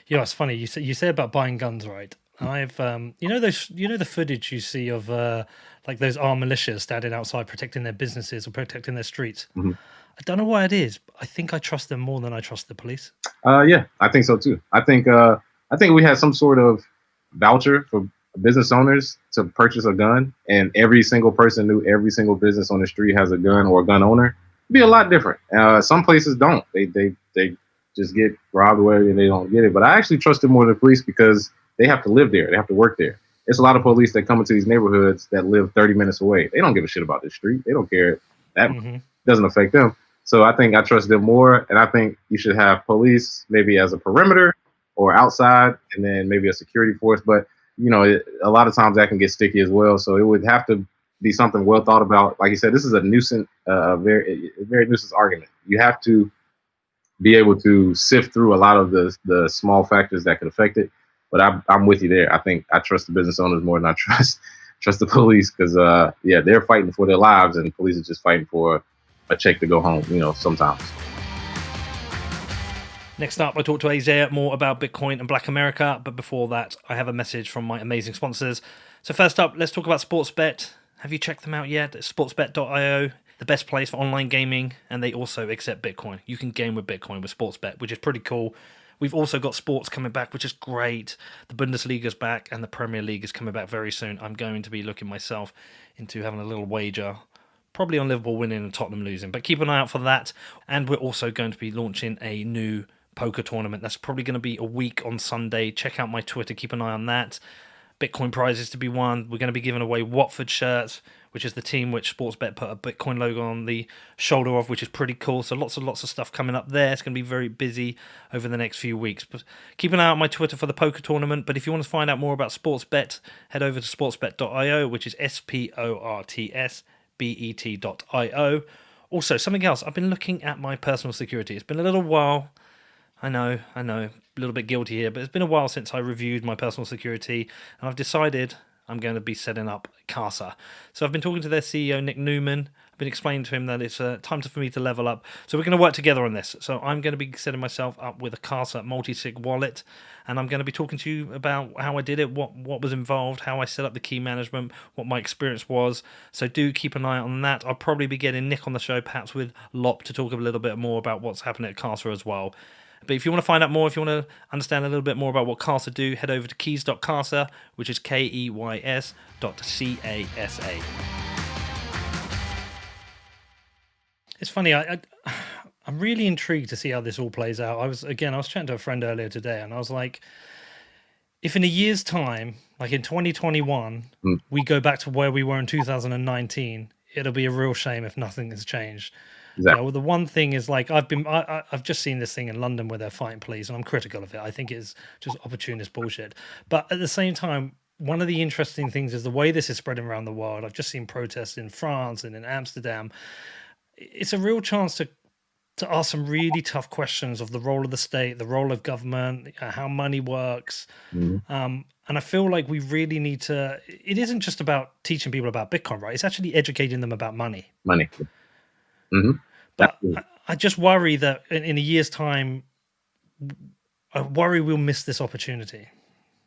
[SPEAKER 2] It's funny you say about buying guns, right? I've the footage you see of like those armed militias standing outside protecting their businesses or protecting their streets.
[SPEAKER 1] Mm-hmm.
[SPEAKER 2] I don't know why it is, but I think I trust them more than I trust the police.
[SPEAKER 1] Yeah, I think so too. I think we had some sort of voucher for business owners to purchase a gun, and every single person knew every single business on the street has a gun or a gun owner. It'd be a lot different. Some places don't. They just get robbed away and they don't get it. But I actually trust them more than the police because they have to live there. They have to work there. It's a lot of police that come into these neighborhoods that live 30 minutes away. They don't give a shit about the street. They don't care. That doesn't affect them. So I think I trust them more. And I think you should have police maybe as a perimeter or outside, and then maybe a security force. But, a lot of times that can get sticky as well. So it would have to be something well thought about. Like you said, this is a nuisance, very nuisance argument. You have to be able to sift through a lot of the small factors that could affect it. But I'm with you there. I think I trust the business owners more than I trust the police because, they're fighting for their lives and the police are just fighting for a check to go home, sometimes.
[SPEAKER 2] Next up, I talked to Isaiah more about Bitcoin and Black America. But before that, I have a message from my amazing sponsors. So first up, let's talk about Sportsbet. Have you checked them out yet? It's sportsbet.io. The best place for online gaming, and they also accept Bitcoin. You can game with Bitcoin with Sportsbet, which is pretty cool. We've also got sports coming back, which is great. The Bundesliga's back, and the Premier League is coming back very soon. I'm going to be looking myself into having a little wager, probably on Liverpool winning and Tottenham losing, but keep an eye out for that. And we're also going to be launching a new poker tournament. That's probably going to be a week on Sunday. Check out my Twitter, keep an eye on that. Bitcoin prizes to be won. We're going to be giving away Watford shirts, which is the team which Sportsbet put a Bitcoin logo on the shoulder of, which is pretty cool. So lots of stuff coming up there. It's going to be very busy over the next few weeks. But keep an eye on my Twitter for the poker tournament. But if you want to find out more about Sportsbet, head over to sportsbet.io, which is sportsbet.io. Also, something else. I've been looking at my personal security. It's been a little while. I know, a little bit guilty here, but it's been a while since I reviewed my personal security, and I've decided I'm going to be setting up CASA. So I've been talking to their CEO, Nick Newman. I've been explaining to him that it's time for me to level up. So we're going to work together on this. So I'm going to be setting myself up with a CASA multi-sig wallet, and I'm going to be talking to you about how I did it, what was involved, how I set up the key management, what my experience was. So do keep an eye on that. I'll probably be getting Nick on the show, perhaps with Lop, to talk a little bit more about what's happening at CASA as well. But if you want to find out more, if you want to understand a little bit more about what CASA do, head over to keys.casa, which is keys.casa. It's funny, I'm really intrigued to see how this all plays out. I was chatting to a friend earlier today, and I was like, if in a year's time, like in 2021, we go back to where we were in 2019, it'll be a real shame if nothing has changed.
[SPEAKER 1] Exactly.
[SPEAKER 2] Well, the one thing is like I've just seen this thing in London where they're fighting police, and I'm critical of it. I think it's just opportunist bullshit. But at the same time, one of the interesting things is the way this is spreading around the world. I've just seen protests in France and in Amsterdam. It's a real chance to ask some really tough questions of the role of the state, the role of government, how money works. And I feel like we really need to. It isn't just about teaching people about Bitcoin, right? It's actually educating them about money.
[SPEAKER 1] Money. Mm-hmm.
[SPEAKER 2] But I just worry that in a year's time, I worry we'll miss this opportunity.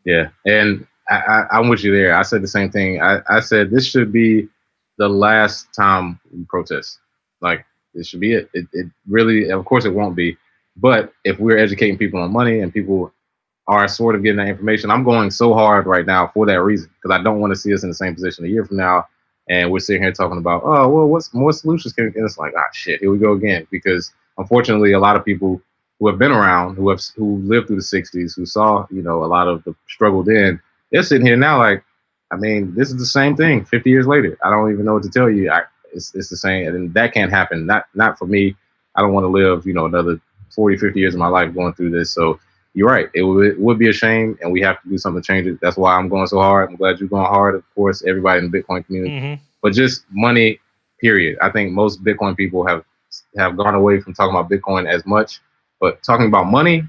[SPEAKER 1] Yeah, and I'm with you there. I said the same thing. I said this should be the last time we protest. Like, this should be it. It really, of course, it won't be. But if we're educating people on money and people are sort of getting that information, I'm going so hard right now for that reason, because I don't want to see us in the same position a year from now. And we're sitting here talking about, oh, well, what's more solutions? And it's like, shit, here we go again. Because unfortunately, a lot of people who have been around, who lived through the '60s, who saw, a lot of the struggle then, they're sitting here now like, I mean, this is the same thing 50 years later. I don't even know what to tell you. It's the same, and that can't happen. Not for me. I don't want to live, another 40, 50 years of my life going through this. So you're right. It would be a shame, and we have to do something to change it. That's why I'm going so hard. I'm glad you're going hard. Of course, everybody in the Bitcoin community, but just money, period. I think most Bitcoin people have gone away from talking about Bitcoin as much, but talking about money,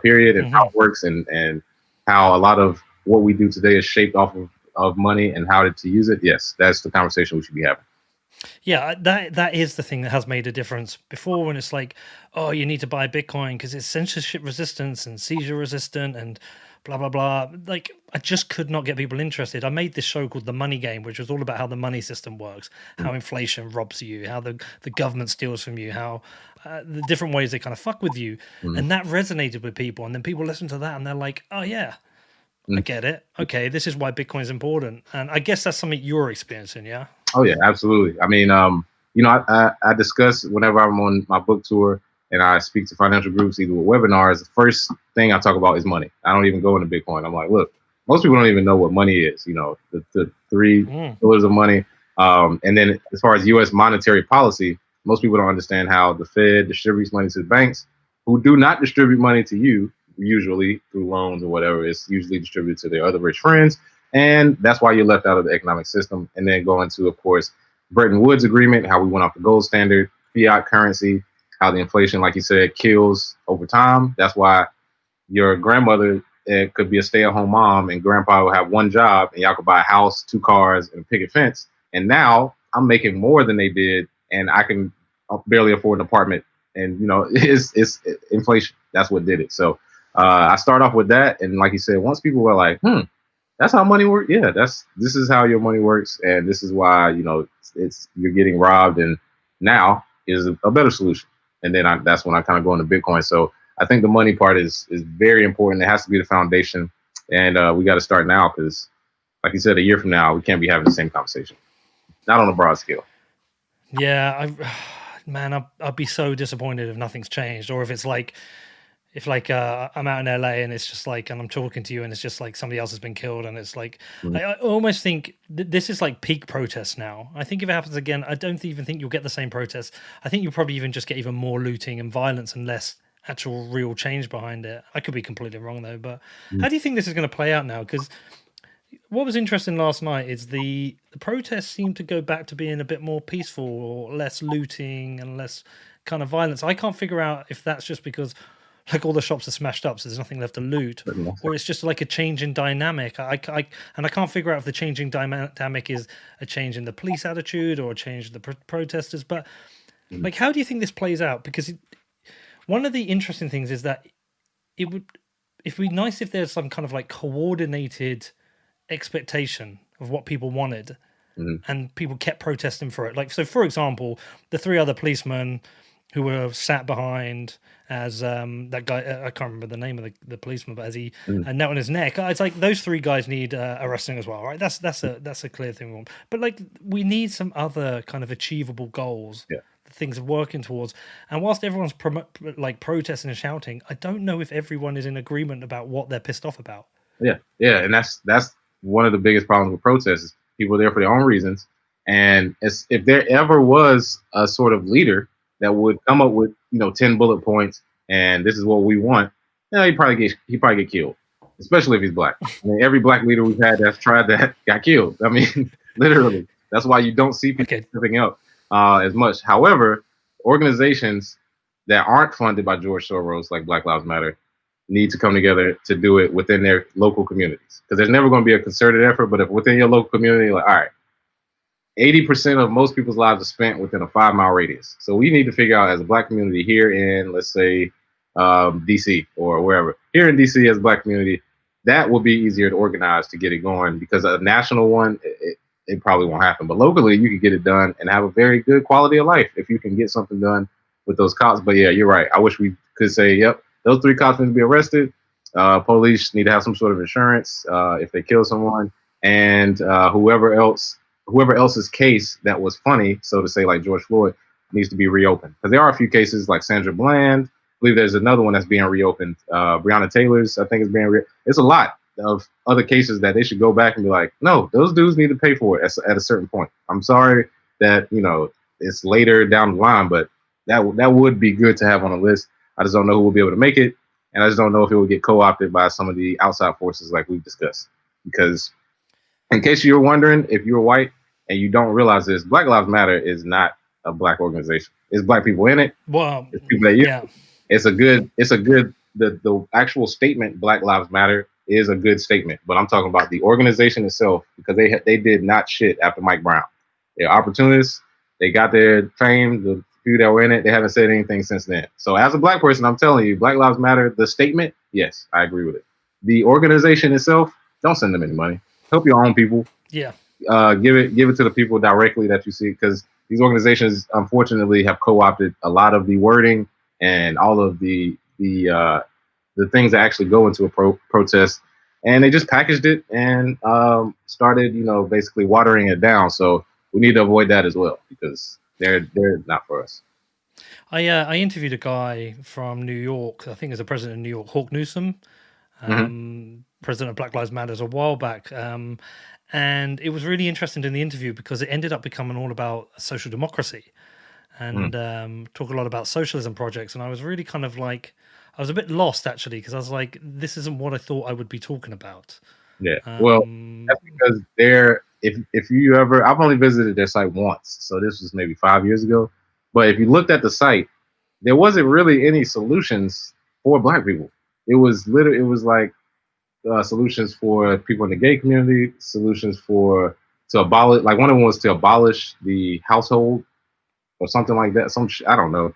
[SPEAKER 1] period, and how it works, and how a lot of what we do today is shaped off of money and how to use it. Yes, that's the conversation we should be having.
[SPEAKER 2] Yeah, that is the thing that has made a difference. Before, when it's like, oh, you need to buy Bitcoin because it's censorship resistant and seizure resistant and blah blah blah. Like, I just could not get people interested. I made this show called The Money Game, which was all about how the money system works, how inflation robs you, how the government steals from you, how the different ways they kind of fuck with you, and that resonated with people. And then people listen to that and they're like, oh yeah, I get it. Okay, this is why Bitcoin is important. And I guess that's something you're experiencing, yeah?
[SPEAKER 1] Oh yeah, absolutely. I mean, I discuss whenever I'm on my book tour and I speak to financial groups, either with webinars, the first thing I talk about is money. I don't even go into Bitcoin. I'm like, look, most people don't even know what money is, the three pillars of money. And then as far as U.S. monetary policy, most people don't understand how the Fed distributes money to the banks, who do not distribute money to you, usually through loans or whatever. It's usually distributed to their other rich friends. And that's why you're left out of the economic system. And then going to, of course, Bretton Woods Agreement, how we went off the gold standard, fiat currency, how the inflation, like you said, kills over time. That's why your grandmother could be a stay-at-home mom and grandpa will have one job and y'all could buy a house, 2 cars, and a picket fence. And now I'm making more than they did and I can barely afford an apartment. And, it's inflation. That's what did it. So I start off with that. And like you said, once people were like, that's how money works. Yeah, this is how your money works, and this is why it's you're getting robbed. And now is a better solution. And then that's when I kind of go into Bitcoin. So I think the money part is very important. It has to be the foundation, and we got to start now because, like you said, a year from now we can't be having the same conversation, not on a broad scale.
[SPEAKER 2] Yeah, I'd be so disappointed if nothing's changed, or if it's like. If I'm out in LA and it's just like, and I'm talking to you and it's just like somebody else has been killed and it's like, I almost think this is like peak protest now. I think if it happens again, I don't even think you'll get the same protest. I think you'll probably even just get even more looting and violence and less actual real change behind it. I could be completely wrong though, but how do you think this is going to play out now? Because what was interesting last night is the protests seem to go back to being a bit more peaceful or less looting and less kind of violence. I can't figure out if that's just because like all the shops are smashed up, so there's nothing left to loot, or it's just like a change in dynamic. I can't figure out if the changing dynamic is a change in the police attitude or a change in the protesters. But like, how do you think this plays out? Because one of the interesting things is that it'd be nice if there's some kind of like coordinated expectation of what people wanted, and people kept protesting for it. Like, so for example, the 3 other policemen who were sat behind as that guy, I can't remember the name of the policeman, but as he knelt on his neck, it's like those 3 guys need arresting as well, right? That's a clear thing. But like, we need some other kind of achievable goals, things of working towards. And whilst everyone's protesting and shouting, I don't know if everyone is in agreement about what they're pissed off about.
[SPEAKER 1] Yeah, and that's one of the biggest problems with protests is people are there for their own reasons. And if there ever was a sort of leader that would come up with 10 bullet points and this is what we want, he'd probably get killed, especially if he's black. I mean, every black leader we've had that's tried that got killed. I mean, literally. That's why you don't see people stepping up as much. However, organizations that aren't funded by George Soros, like Black Lives Matter, need to come together to do it within their local communities. Because there's never going to be a concerted effort, but if within your local community, like, all right, 80% of most people's lives are spent within a 5-mile radius. So we need to figure out as a black community here in, let's say, DC or wherever. Here in DC as a black community, that will be easier to organize to get it going, because a national one, it probably won't happen. But locally, you can get it done and have a very good quality of life if you can get something done with those cops. But yeah, you're right. I wish we could say, yep, those 3 cops need to be arrested. Police need to have some sort of insurance if they kill someone. And whoever else's case that was funny, so to say, like George Floyd, needs to be reopened. Because there are a few cases like Sandra Bland. I believe there's another one that's being reopened. Breonna Taylor's, I think, is being it's a lot of other cases that they should go back and be like, no, those dudes need to pay for it at a certain point. I'm sorry that it's later down the line, but that would be good to have on a list. I just don't know who will be able to make it, and I just don't know if it will get co-opted by some of the outside forces like we've discussed. Because in case you're wondering, if you're white and you don't realize this, Black Lives Matter is not a black organization. It's black people in it.
[SPEAKER 2] Well,
[SPEAKER 1] it's people that yeah. It's a good. The actual statement, Black Lives Matter, is a good statement. But I'm talking about the organization itself, because they did not shit after Mike Brown. They're opportunists. They got their fame. The few that were in it, they haven't said anything since then. So as a black person, I'm telling you, Black Lives Matter, the statement, yes, I agree with it. The organization itself, don't send them any money. Help your own people.
[SPEAKER 2] Yeah.
[SPEAKER 1] Give it to the people directly that you see, because these organizations, unfortunately, have co-opted a lot of the wording and all of the things that actually go into a protest, and they just packaged it and started, basically watering it down. So we need to avoid that as well, because they're not for us.
[SPEAKER 2] I interviewed a guy from New York. I think as the president of New York, Hawk Newsom, president of Black Lives Matter, a while back. And it was really interesting in the interview because it ended up becoming all about social democracy and talk a lot about socialism projects. And I was really kind of like, I was a bit lost actually, because I was like, this isn't what I thought I would be talking about.
[SPEAKER 1] Yeah. Well, that's because if you ever, I've only visited their site once. So this was maybe 5 years ago. But if you looked at the site, there wasn't really any solutions for black people. It was like solutions for people in the gay community, solutions to abolish, like one of them was to abolish the household or something like that. I don't know.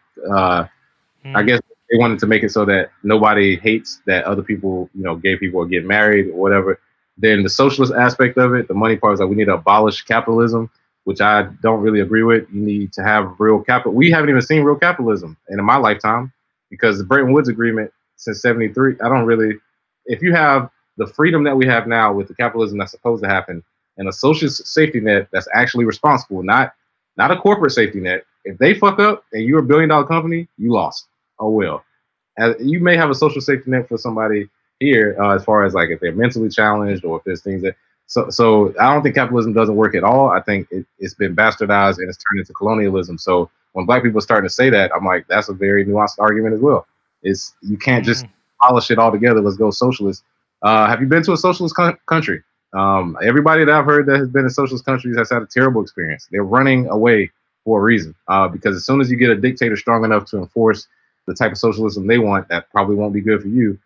[SPEAKER 1] I guess they wanted to make it so that nobody hates that other people, gay people are getting married or whatever. Then the socialist aspect of it, the money part, is like we need to abolish capitalism, which I don't really agree with. You need to have real capital. We haven't even seen real capitalism in my lifetime, because the Bretton Woods Agreement since '73, if you have the freedom that we have now with the capitalism that's supposed to happen and a social safety net that's actually responsible, not a corporate safety net. If they fuck up and you're $1 billion company, you lost. Oh, well. You may have a social safety net for somebody here as far as like if they're mentally challenged or if there's things that. So I don't think capitalism doesn't work at all. I think it's been bastardized and it's turned into colonialism. So when black people are starting to say that, I'm like, that's a very nuanced argument as well. You can't just polish it all together. Let's go socialist. Have you been to a socialist country? Everybody that I've heard that has been in socialist countries has had a terrible experience. They're running away for a reason, because as soon as you get a dictator strong enough to enforce the type of socialism they want, that probably won't be good for you.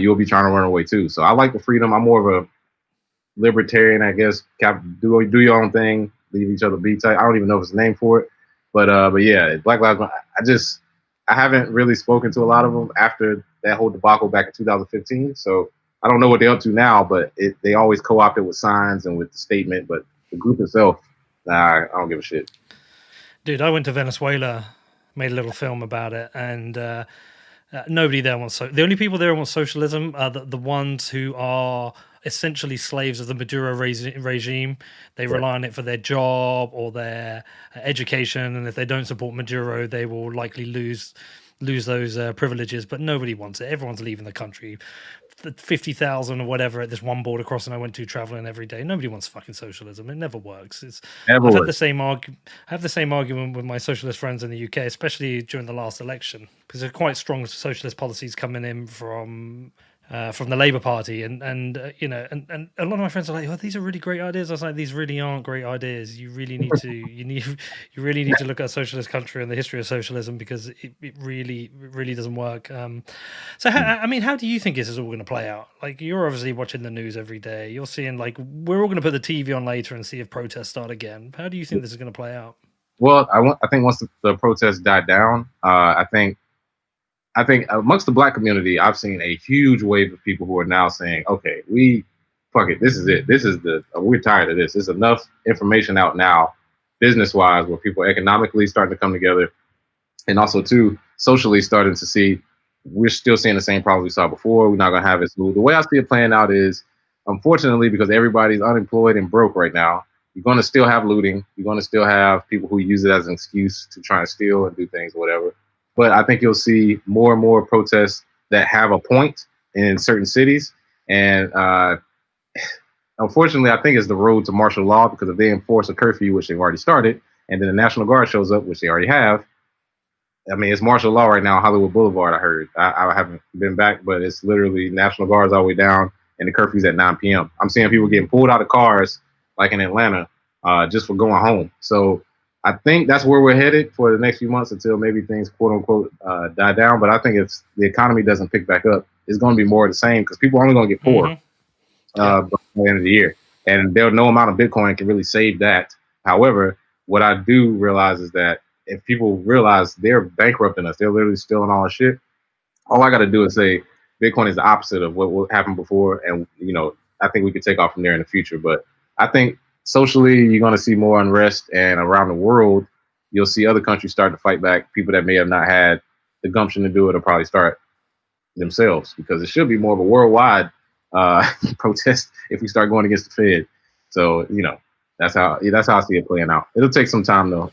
[SPEAKER 1] You'll be trying to run away too. So I like the freedom. I'm more of a libertarian, I guess. Do your own thing, leave each other be tight. I don't even know if it's a name for it, but yeah, Black Lives Matter. I haven't really spoken to a lot of them after that whole debacle back in 2015. So I don't know what they're up to now, but they always co-opted with signs and with the statement. But the group itself, I don't give a shit.
[SPEAKER 2] Dude, I went to Venezuela, made a little film about it, and nobody there wants the only people there want socialism are the ones who are essentially slaves of the Maduro regime. They rely on it for their job or their education, and if they don't support Maduro, they will likely lose lose those privileges, but nobody wants it. Everyone's leaving the country. 50,000 or whatever at this one border crossing I went to traveling every day. Nobody wants fucking socialism. It never works. I've had the same argument with my socialist friends in the UK, especially during the last election, because there are quite strong socialist policies coming in from the Labour Party, and a lot of my friends are like, "Oh, these are really great ideas." I was like, "These really aren't great ideas. You really need to you really need to look at a socialist country and the history of socialism, because it really doesn't work." How do you think this is all going to play out? Like, you're obviously watching the news every day. You're seeing, like, we're all going to put the TV on later and see if protests start again. How do you think this is going to play out?
[SPEAKER 1] Well, I think once the protests died down, I think amongst the Black community, I've seen a huge wave of people who are now saying, "Okay, fuck it. This is it. We're tired of this. There's enough information out now, business-wise, where people are economically starting to come together, and also too socially starting to see we're still seeing the same problems we saw before. We're not going to have it. So the way I see it playing out is, unfortunately, because everybody's unemployed and broke right now, you're going to still have looting. You're going to still have people who use it as an excuse to try and steal and do things, whatever. But I think you'll see more and more protests that have a point in certain cities. And unfortunately, I think it's the road to martial law, because if they enforce a curfew, which they've already started, and then the National Guard shows up, which they already have, I mean, it's martial law right now on Hollywood Boulevard, I heard. I haven't been back, but it's literally National Guard's all the way down, and the curfew's at 9 p.m. I'm seeing people getting pulled out of cars, like in Atlanta, just for going home. So I think that's where we're headed for the next few months, until maybe things, quote unquote, die down. But I think if the economy doesn't pick back up, it's going to be more of the same, because people are only going to get poor by the end of the year. And no amount of Bitcoin can really save that. However, what I do realize is that if people realize they're bankrupting us, they're literally stealing all our shit, all I got to do is say Bitcoin is the opposite of what happened before. And, I think we could take off from there in the future. But I think socially, you're going to see more unrest, and around the world, you'll see other countries start to fight back. People that may have not had the gumption to do it will probably start themselves, because it should be more of a worldwide protest if we start going against the Fed. So, that's how I see it playing out. It'll take some time, though.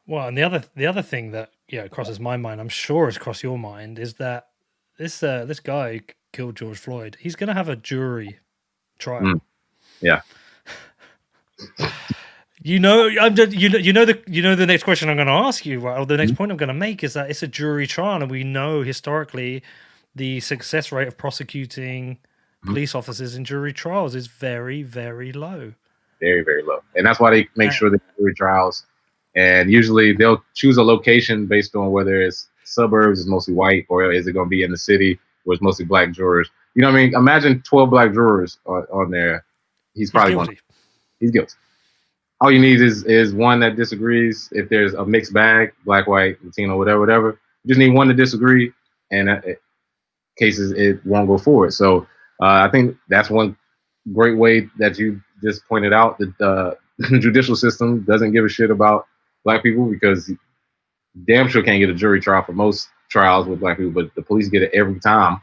[SPEAKER 2] Well, and the other thing that crosses my mind, I'm sure has crossed your mind, is that this guy killed George Floyd. He's going to have a jury trial.
[SPEAKER 1] Yeah.
[SPEAKER 2] The next question I'm going to ask you, or the next point I'm going to make, is that it's a jury trial, and we know historically the success rate of prosecuting police officers in jury trials is very, very low. Very, very low.
[SPEAKER 1] And that's why they make sure they jury trials. And usually they'll choose a location based on whether it's suburbs, it's mostly white, or is it going to be in the city where it's mostly Black jurors. You know what I mean? Imagine 12 Black jurors on there. He's probably guilty. He's guilty. All you need is one that disagrees. If there's a mixed bag, Black, white, Latino, whatever, you just need one to disagree, and cases it won't go forward. So I think that's one great way that you just pointed out, that the judicial system doesn't give a shit about Black people, because damn sure can't get a jury trial for most trials with Black people, but the police get it every time,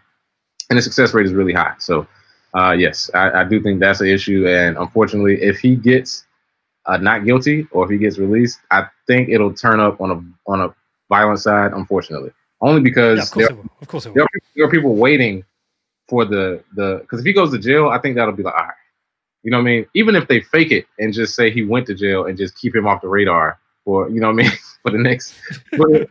[SPEAKER 1] and the success rate is really high. So yes, I do think that's an issue, and unfortunately, if he gets not guilty, or if he gets released, I think it'll turn up on a violent side, unfortunately, only because there are people waiting for because if he goes to jail, I think that'll be like, all right, you know what I mean? Even if they fake it and just say he went to jail and just keep him off the radar for, you know what I mean, for the next for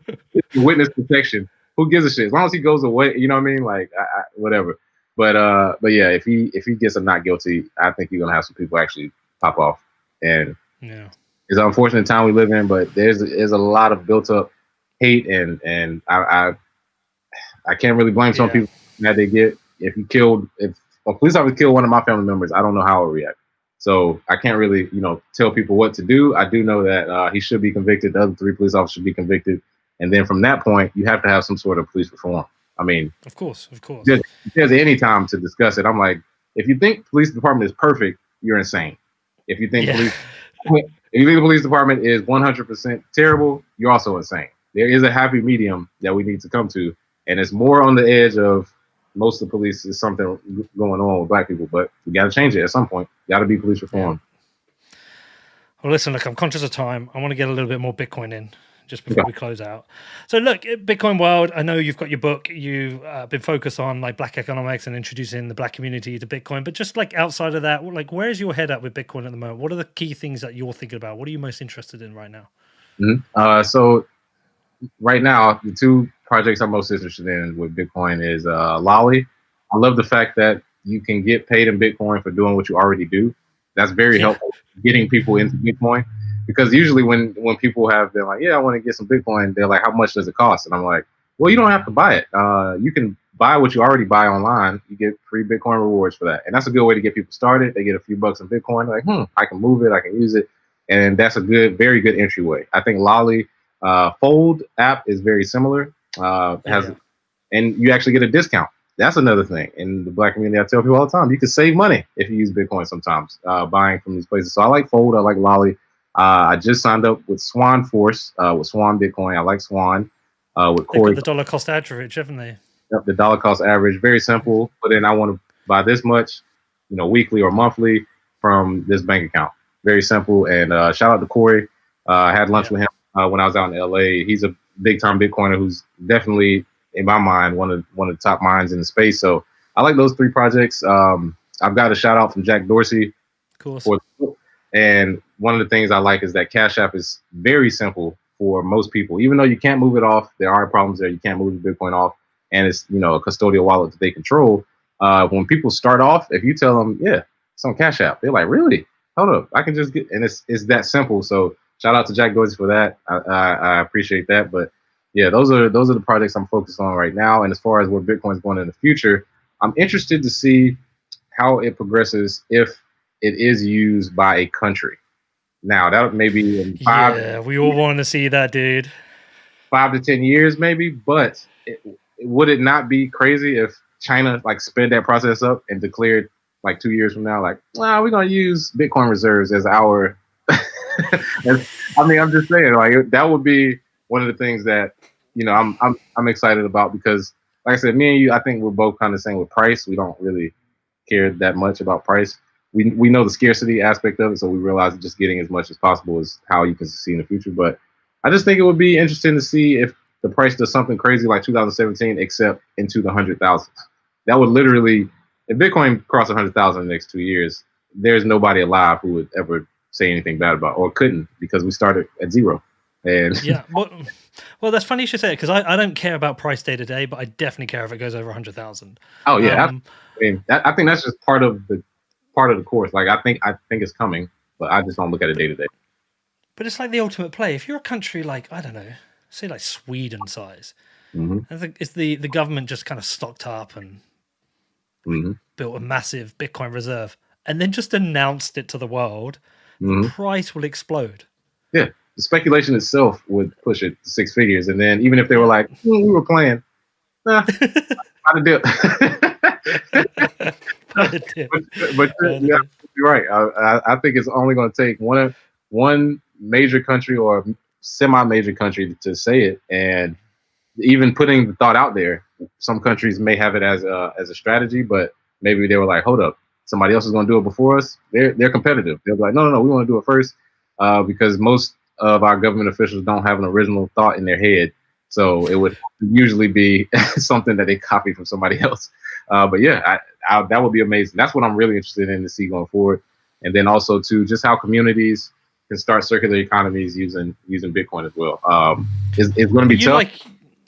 [SPEAKER 1] witness protection, who gives a shit? As long as he goes away, you know what I mean? Like, whatever. But yeah, if he gets a not guilty, I think you're gonna have some people actually pop off. And it's an unfortunate time we live in, but there's a lot of built up hate, and I can't really blame some people that they get. If a police officer killed one of my family members, I don't know how I would react. So I can't really, tell people what to do. I do know that he should be convicted. The other 3 police officers should be convicted. And then from that point, you have to have some sort of police reform. I mean,
[SPEAKER 2] of course.
[SPEAKER 1] If there's any time to discuss it, I'm like, if you think police department is perfect, you're insane. If you think the police department is 100% terrible, you're also insane. There is a happy medium that we need to come to, and it's more on the edge of most of the police is something going on with Black people, but we got to change it at some point. Got to be police reform.
[SPEAKER 2] Well, listen, look, I'm conscious of time. I want to get a little bit more Bitcoin in. just before we close out. So look, Bitcoin world, I know you've got your book, you've been focused on like black economics and introducing the black community to Bitcoin, but just like outside of that, like where is your head at with Bitcoin at the moment? What are the key things that you're thinking about? What are you most interested in right now?
[SPEAKER 1] So right now, the two projects I'm most interested in with Bitcoin is Lolly. I love the fact that you can get paid in Bitcoin for doing what you already do. That's very helpful getting people into Bitcoin, because usually when people have been like, yeah, I want to get some Bitcoin, they're like, how much does it cost? And I'm like, well, you don't have to buy it. You can buy what you already buy online. You get free Bitcoin rewards for that. And that's a good way to get people started. They get a few bucks in Bitcoin. They're like, I can move it. I can use it. And that's a very good entryway. I think Lolly Fold app is very similar. And you actually get a discount. That's another thing in the black community. I tell people all the time, you can save money if you use Bitcoin sometimes, buying from these places. So I like Fold. I like Lolly. I just signed up with Swan Force, with Swan Bitcoin. I like Swan. With Corey.
[SPEAKER 2] They've got the dollar cost average, haven't they?
[SPEAKER 1] Yep, the dollar cost average. Very simple. But then I want to buy this much, weekly or monthly from this bank account. Very simple. And shout out to Corey. I had lunch with him when I was out in LA. He's a big time Bitcoiner who's definitely, in my mind, one of the top minds in the space. So I like those three projects. I've got a shout out from Jack Dorsey.
[SPEAKER 2] Cool.
[SPEAKER 1] And one of the things I like is that Cash App is very simple for most people. Even though you can't move it off, there are problems there. You can't move the Bitcoin off, and it's a custodial wallet that they control. When people start off, if you tell them, yeah, it's on Cash App, they're like, really? Hold up, I can just get, and it's that simple. So shout out to Jack Dorsey for that. I appreciate that. But yeah, those are the projects I'm focused on right now. And as far as where Bitcoin's going in the future, I'm interested to see how it progresses if it is used by a country. Now that may be in
[SPEAKER 2] we all want to see that, dude.
[SPEAKER 1] 5 to 10 years, maybe. But would it not be crazy if China sped that process up and declared 2 years from now, we're gonna use Bitcoin reserves as our. I'm just saying, that would be one of the things that I'm excited about, because, like I said, me and you, I think we're both kind of saying with price, we don't really care that much about price. We know the scarcity aspect of it, so we realize that just getting as much as possible is how you can succeed in the future. But I just think it would be interesting to see if the price does something crazy like 2017, except into the 100,000s. That would literally, if Bitcoin crossed 100,000 in the next 2 years, there's nobody alive who would ever say anything bad about it, or couldn't, because we started at zero. And
[SPEAKER 2] yeah, well, that's funny you should say it, because I don't care about price day to day, but I definitely care if it goes over 100,000.
[SPEAKER 1] Oh yeah, I think that's just part of the course. I think it's coming, but I just don't look at it day to day.
[SPEAKER 2] But it's like the ultimate play. If you're a country I don't know, say Sweden size, I think it's the government just kind of stocked up and built a massive Bitcoin reserve, and then just announced it to the world, the price will explode.
[SPEAKER 1] Yeah, the speculation itself would push it to six figures, and then even if they were like, we were playing, not a deal. But you're right. I think it's only going to take one major country or semi-major country to say it, and even putting the thought out there. Some countries may have it as a strategy, but maybe they were like, hold up, somebody else is going to do it before us. They're competitive. They'll be like, no, we want to do it first, because most of our government officials don't have an original thought in their head. So it would usually be something that they copy from somebody else. But yeah, that would be amazing. That's what I'm really interested in to see going forward. And then also too, just how communities can start circular economies using Bitcoin as well. It's going to be tough.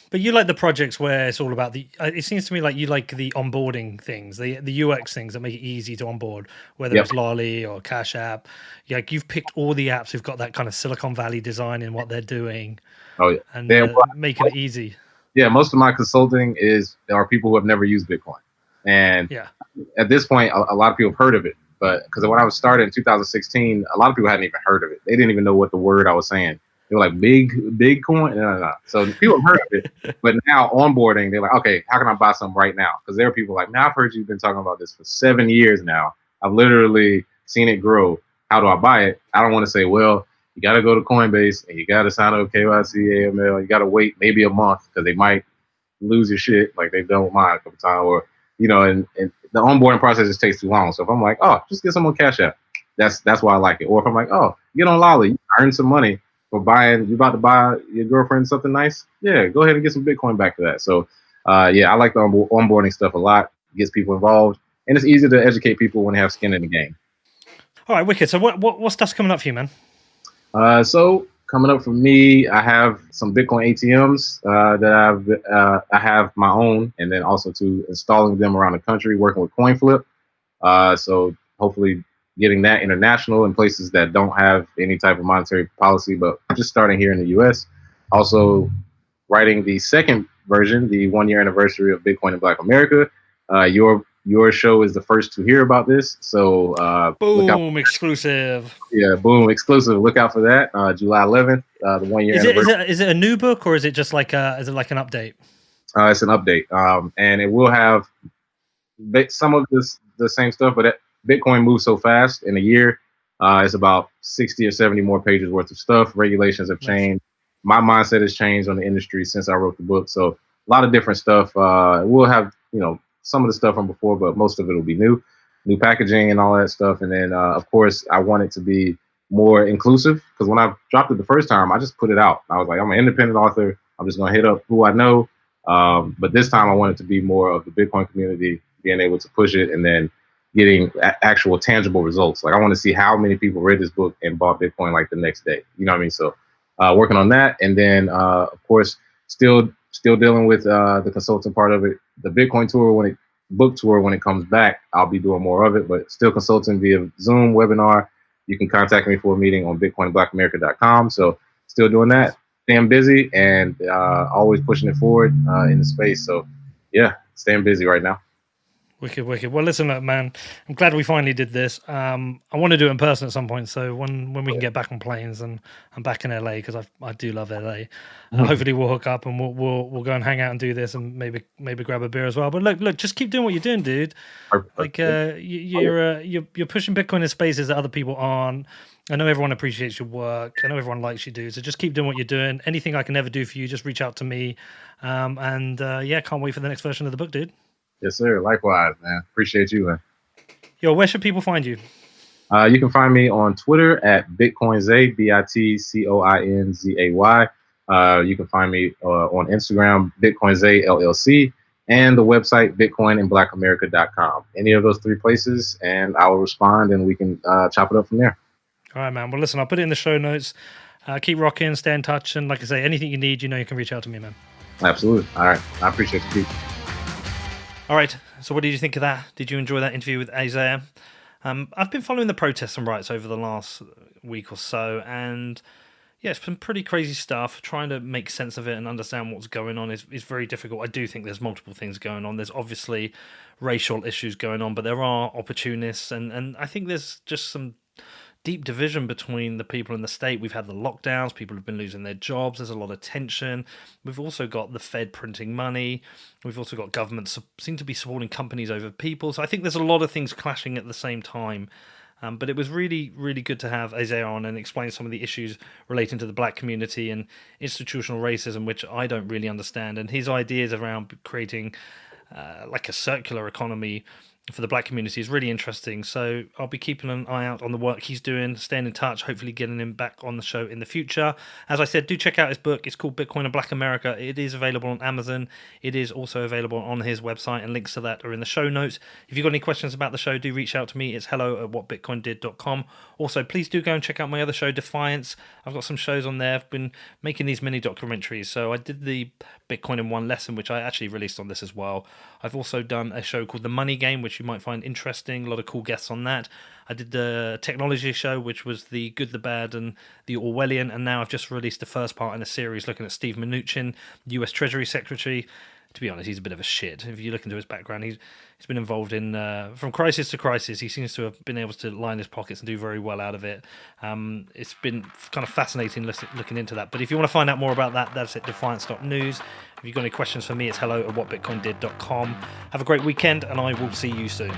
[SPEAKER 2] But you like the projects where it's all about it seems to me like you like the onboarding things, the UX things that make it easy to onboard, whether it's Lolly or Cash App. You've picked all the apps who've got that kind of Silicon Valley design in what they're doing.
[SPEAKER 1] Oh yeah.
[SPEAKER 2] And making it easy.
[SPEAKER 1] Yeah, most of my consulting there are people who have never used Bitcoin. And at this point, a lot of people have heard of it. But because when I was started in 2016, a lot of people hadn't even heard of it. They didn't even know what the word I was saying. They were like, big coin? No. So people have heard of it. But now onboarding, they're like, okay, how can I buy some right now? Because there are people like, now I've heard you've been talking about this for 7 years now. I've literally seen it grow. How do I buy it? I don't want to say, well, you got to go to Coinbase and you got to sign up KYC, AML. You got to wait maybe a month because they might lose your shit like they've done with mine a couple times. Or, and the onboarding process just takes too long. So if I'm like, oh, just get some on Cash App, that's why I like it. Or if I'm like, oh, get on Lolly, earn some money for for buying. You about to buy your girlfriend something nice? Yeah, go ahead and get some Bitcoin back to that. So, yeah, I like the onboarding stuff a lot. It gets people involved, and it's easy to educate people when they have skin in the game.
[SPEAKER 2] All right, wicked. So what stuff's coming up for you, man?
[SPEAKER 1] So coming up for me, I have some Bitcoin ATMs that I have my own, and then also to installing them around the country, working with CoinFlip. So hopefully getting that international in places that don't have any type of monetary policy, but just starting here in the U.S. Also writing the second version, the 1 year anniversary of Bitcoin in Black America. Your show is the first to hear about this, so
[SPEAKER 2] boom, exclusive.
[SPEAKER 1] Yeah, boom, exclusive. Look out for that. July 11th, the 1 year anniversary.
[SPEAKER 2] Is it a new book or is it just like an update?
[SPEAKER 1] It's an update, and it will have some of the same stuff, but Bitcoin moves so fast in a year. It's about 60 or 70 more pages worth of stuff. Regulations have changed. My mindset has changed on the industry since I wrote the book. So a lot of different stuff. We'll have, some of the stuff from before, but most of it will be new packaging and all that stuff. And then, of course, I want it to be more inclusive because when I dropped it the first time, I just put it out. I was like, I'm an independent author. I'm just going to hit up who I know. But this time I want it to be more of the Bitcoin community being able to push it and then getting actual tangible results. Like I want to see how many people read this book and bought Bitcoin like the next day. You know what I mean? So working on that. And then, of course, still dealing with the consulting part of it. The Bitcoin tour, book tour, when it comes back, I'll be doing more of it, but still consulting via Zoom webinar. You can contact me for a meeting on bitcoinblackamerica.com. So still doing that, staying busy and always pushing it forward in the space. So yeah, staying busy right now.
[SPEAKER 2] Wicked. Well, listen up, man. I'm glad we finally did this. I want to do it in person at some point. So when we can get back on planes and I'm back in LA because I do love LA. Hopefully we'll hook up and we'll go and hang out and do this and maybe grab a beer as well. But look, just keep doing what you're doing, dude. Like you're pushing Bitcoin in spaces that other people aren't. I know everyone appreciates your work. I know everyone likes you, dude. So just keep doing what you're doing. Anything I can ever do for you, just reach out to me. Can't wait for the next version of the book, dude.
[SPEAKER 1] Yes, sir. Likewise, man. Appreciate you, man.
[SPEAKER 2] Yo, where should people find you?
[SPEAKER 1] You can find me on Twitter at BitcoinZay, BitcoinZay. You can find me on Instagram, BitcoinZay LLC, and the website, bitcoininblackamerica.com. Any of those three places, and I will respond, and we can chop it up from there.
[SPEAKER 2] All right, man. Well, listen, I'll put it in the show notes. Keep rocking, stay in touch, and like I say, anything you need, you can reach out to me, man.
[SPEAKER 1] Absolutely. All right. I appreciate you, Pete.
[SPEAKER 2] All right, so what did you think of that? Did you enjoy that interview with Isaiah? I've been following the protests and riots over the last week or so, and yeah, it's been pretty crazy stuff. Trying to make sense of it and understand what's going on is very difficult. I do think there's multiple things going on. There's obviously racial issues going on, but there are opportunists, and I think there's just some deep division between the people in the state. We've had the lockdowns, people have been losing their jobs, there's a lot of tension. We've also got the Fed printing money. We've also got governments seem to be supporting companies over people. So I think there's a lot of things clashing at the same time. But it was really, really good to have Isaiah on and explain some of the issues relating to the black community and institutional racism, which I don't really understand. And his ideas around creating like a circular economy for the black community is really interesting. So I'll be keeping an eye out on the work he's doing, staying in touch, hopefully getting him back on the show in the future. As I said, do check out his book. It's called Bitcoin in Black America. It is available on Amazon. It is also available on his website, and links to that are in the show notes. If you've got any questions about the show, do reach out to me. It's hello@whatbitcoindid.com. Also, please do go and check out my other show, Defiance. I've got some shows on there. I've been making these mini documentaries. So I did the Bitcoin in One lesson, which I actually released on this as well. I've also done a show called The Money Game, which you might find interesting. A lot of cool guests on that. I did the technology show, which was the good, the bad, and the Orwellian. And now I've just released the first part in a series looking at Steve Mnuchin, US Treasury Secretary. To be honest, he's a bit of a shit. If you look into his background, he's been involved in from crisis to crisis. He seems to have been able to line his pockets and do very well out of it. It's been kind of fascinating looking into that. But if you want to find out more about that, that's at defiance.news. If you've got any questions for me, it's hello@whatbitcoindid.com. Have a great weekend, and I will see you soon.